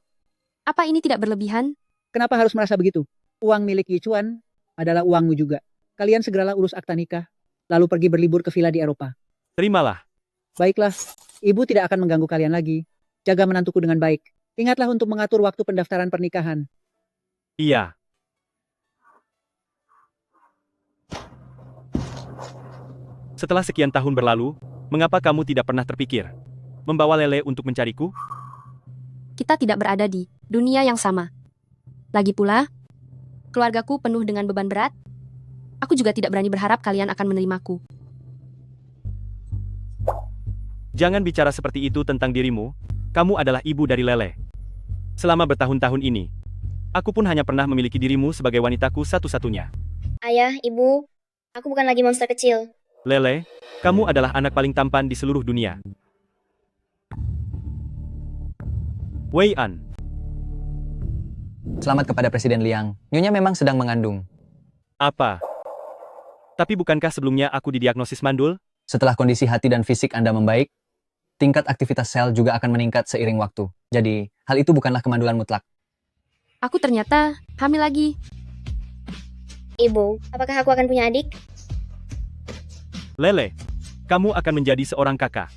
[SPEAKER 3] apa ini tidak berlebihan?
[SPEAKER 11] Kenapa harus merasa begitu? Uang milik Yichuan adalah uangmu juga. Kalian segeralah urus akta nikah, lalu pergi berlibur ke villa di Eropa.
[SPEAKER 6] Terimalah.
[SPEAKER 11] Baiklah, ibu tidak akan mengganggu kalian lagi. Jaga menantuku dengan baik. Ingatlah untuk mengatur waktu pendaftaran pernikahan.
[SPEAKER 6] Iya. Setelah sekian tahun berlalu, mengapa kamu tidak pernah terpikir membawa Lele untuk mencariku?
[SPEAKER 3] Kita tidak berada di dunia yang sama. Lagi pula, keluargaku penuh dengan beban berat. Aku juga tidak berani berharap kalian akan menerimaku.
[SPEAKER 6] Jangan bicara seperti itu tentang dirimu. Kamu adalah ibu dari Lele. Selama bertahun-tahun ini, aku pun hanya pernah memiliki dirimu sebagai wanitaku satu-satunya.
[SPEAKER 10] Ayah, ibu, aku bukan lagi monster kecil.
[SPEAKER 6] Lele, kamu adalah anak paling tampan di seluruh dunia. Wei An.
[SPEAKER 18] Selamat kepada Presiden Liang. Nyonya memang sedang mengandung.
[SPEAKER 6] Apa? Tapi bukankah sebelumnya aku didiagnosis mandul?
[SPEAKER 18] Setelah kondisi hati dan fisik Anda membaik, tingkat aktivitas sel juga akan meningkat seiring waktu. Jadi, hal itu bukanlah kemandulan mutlak.
[SPEAKER 3] Aku ternyata hamil lagi.
[SPEAKER 10] Ibu, apakah aku akan punya adik?
[SPEAKER 6] Lele, kamu akan menjadi seorang kakak.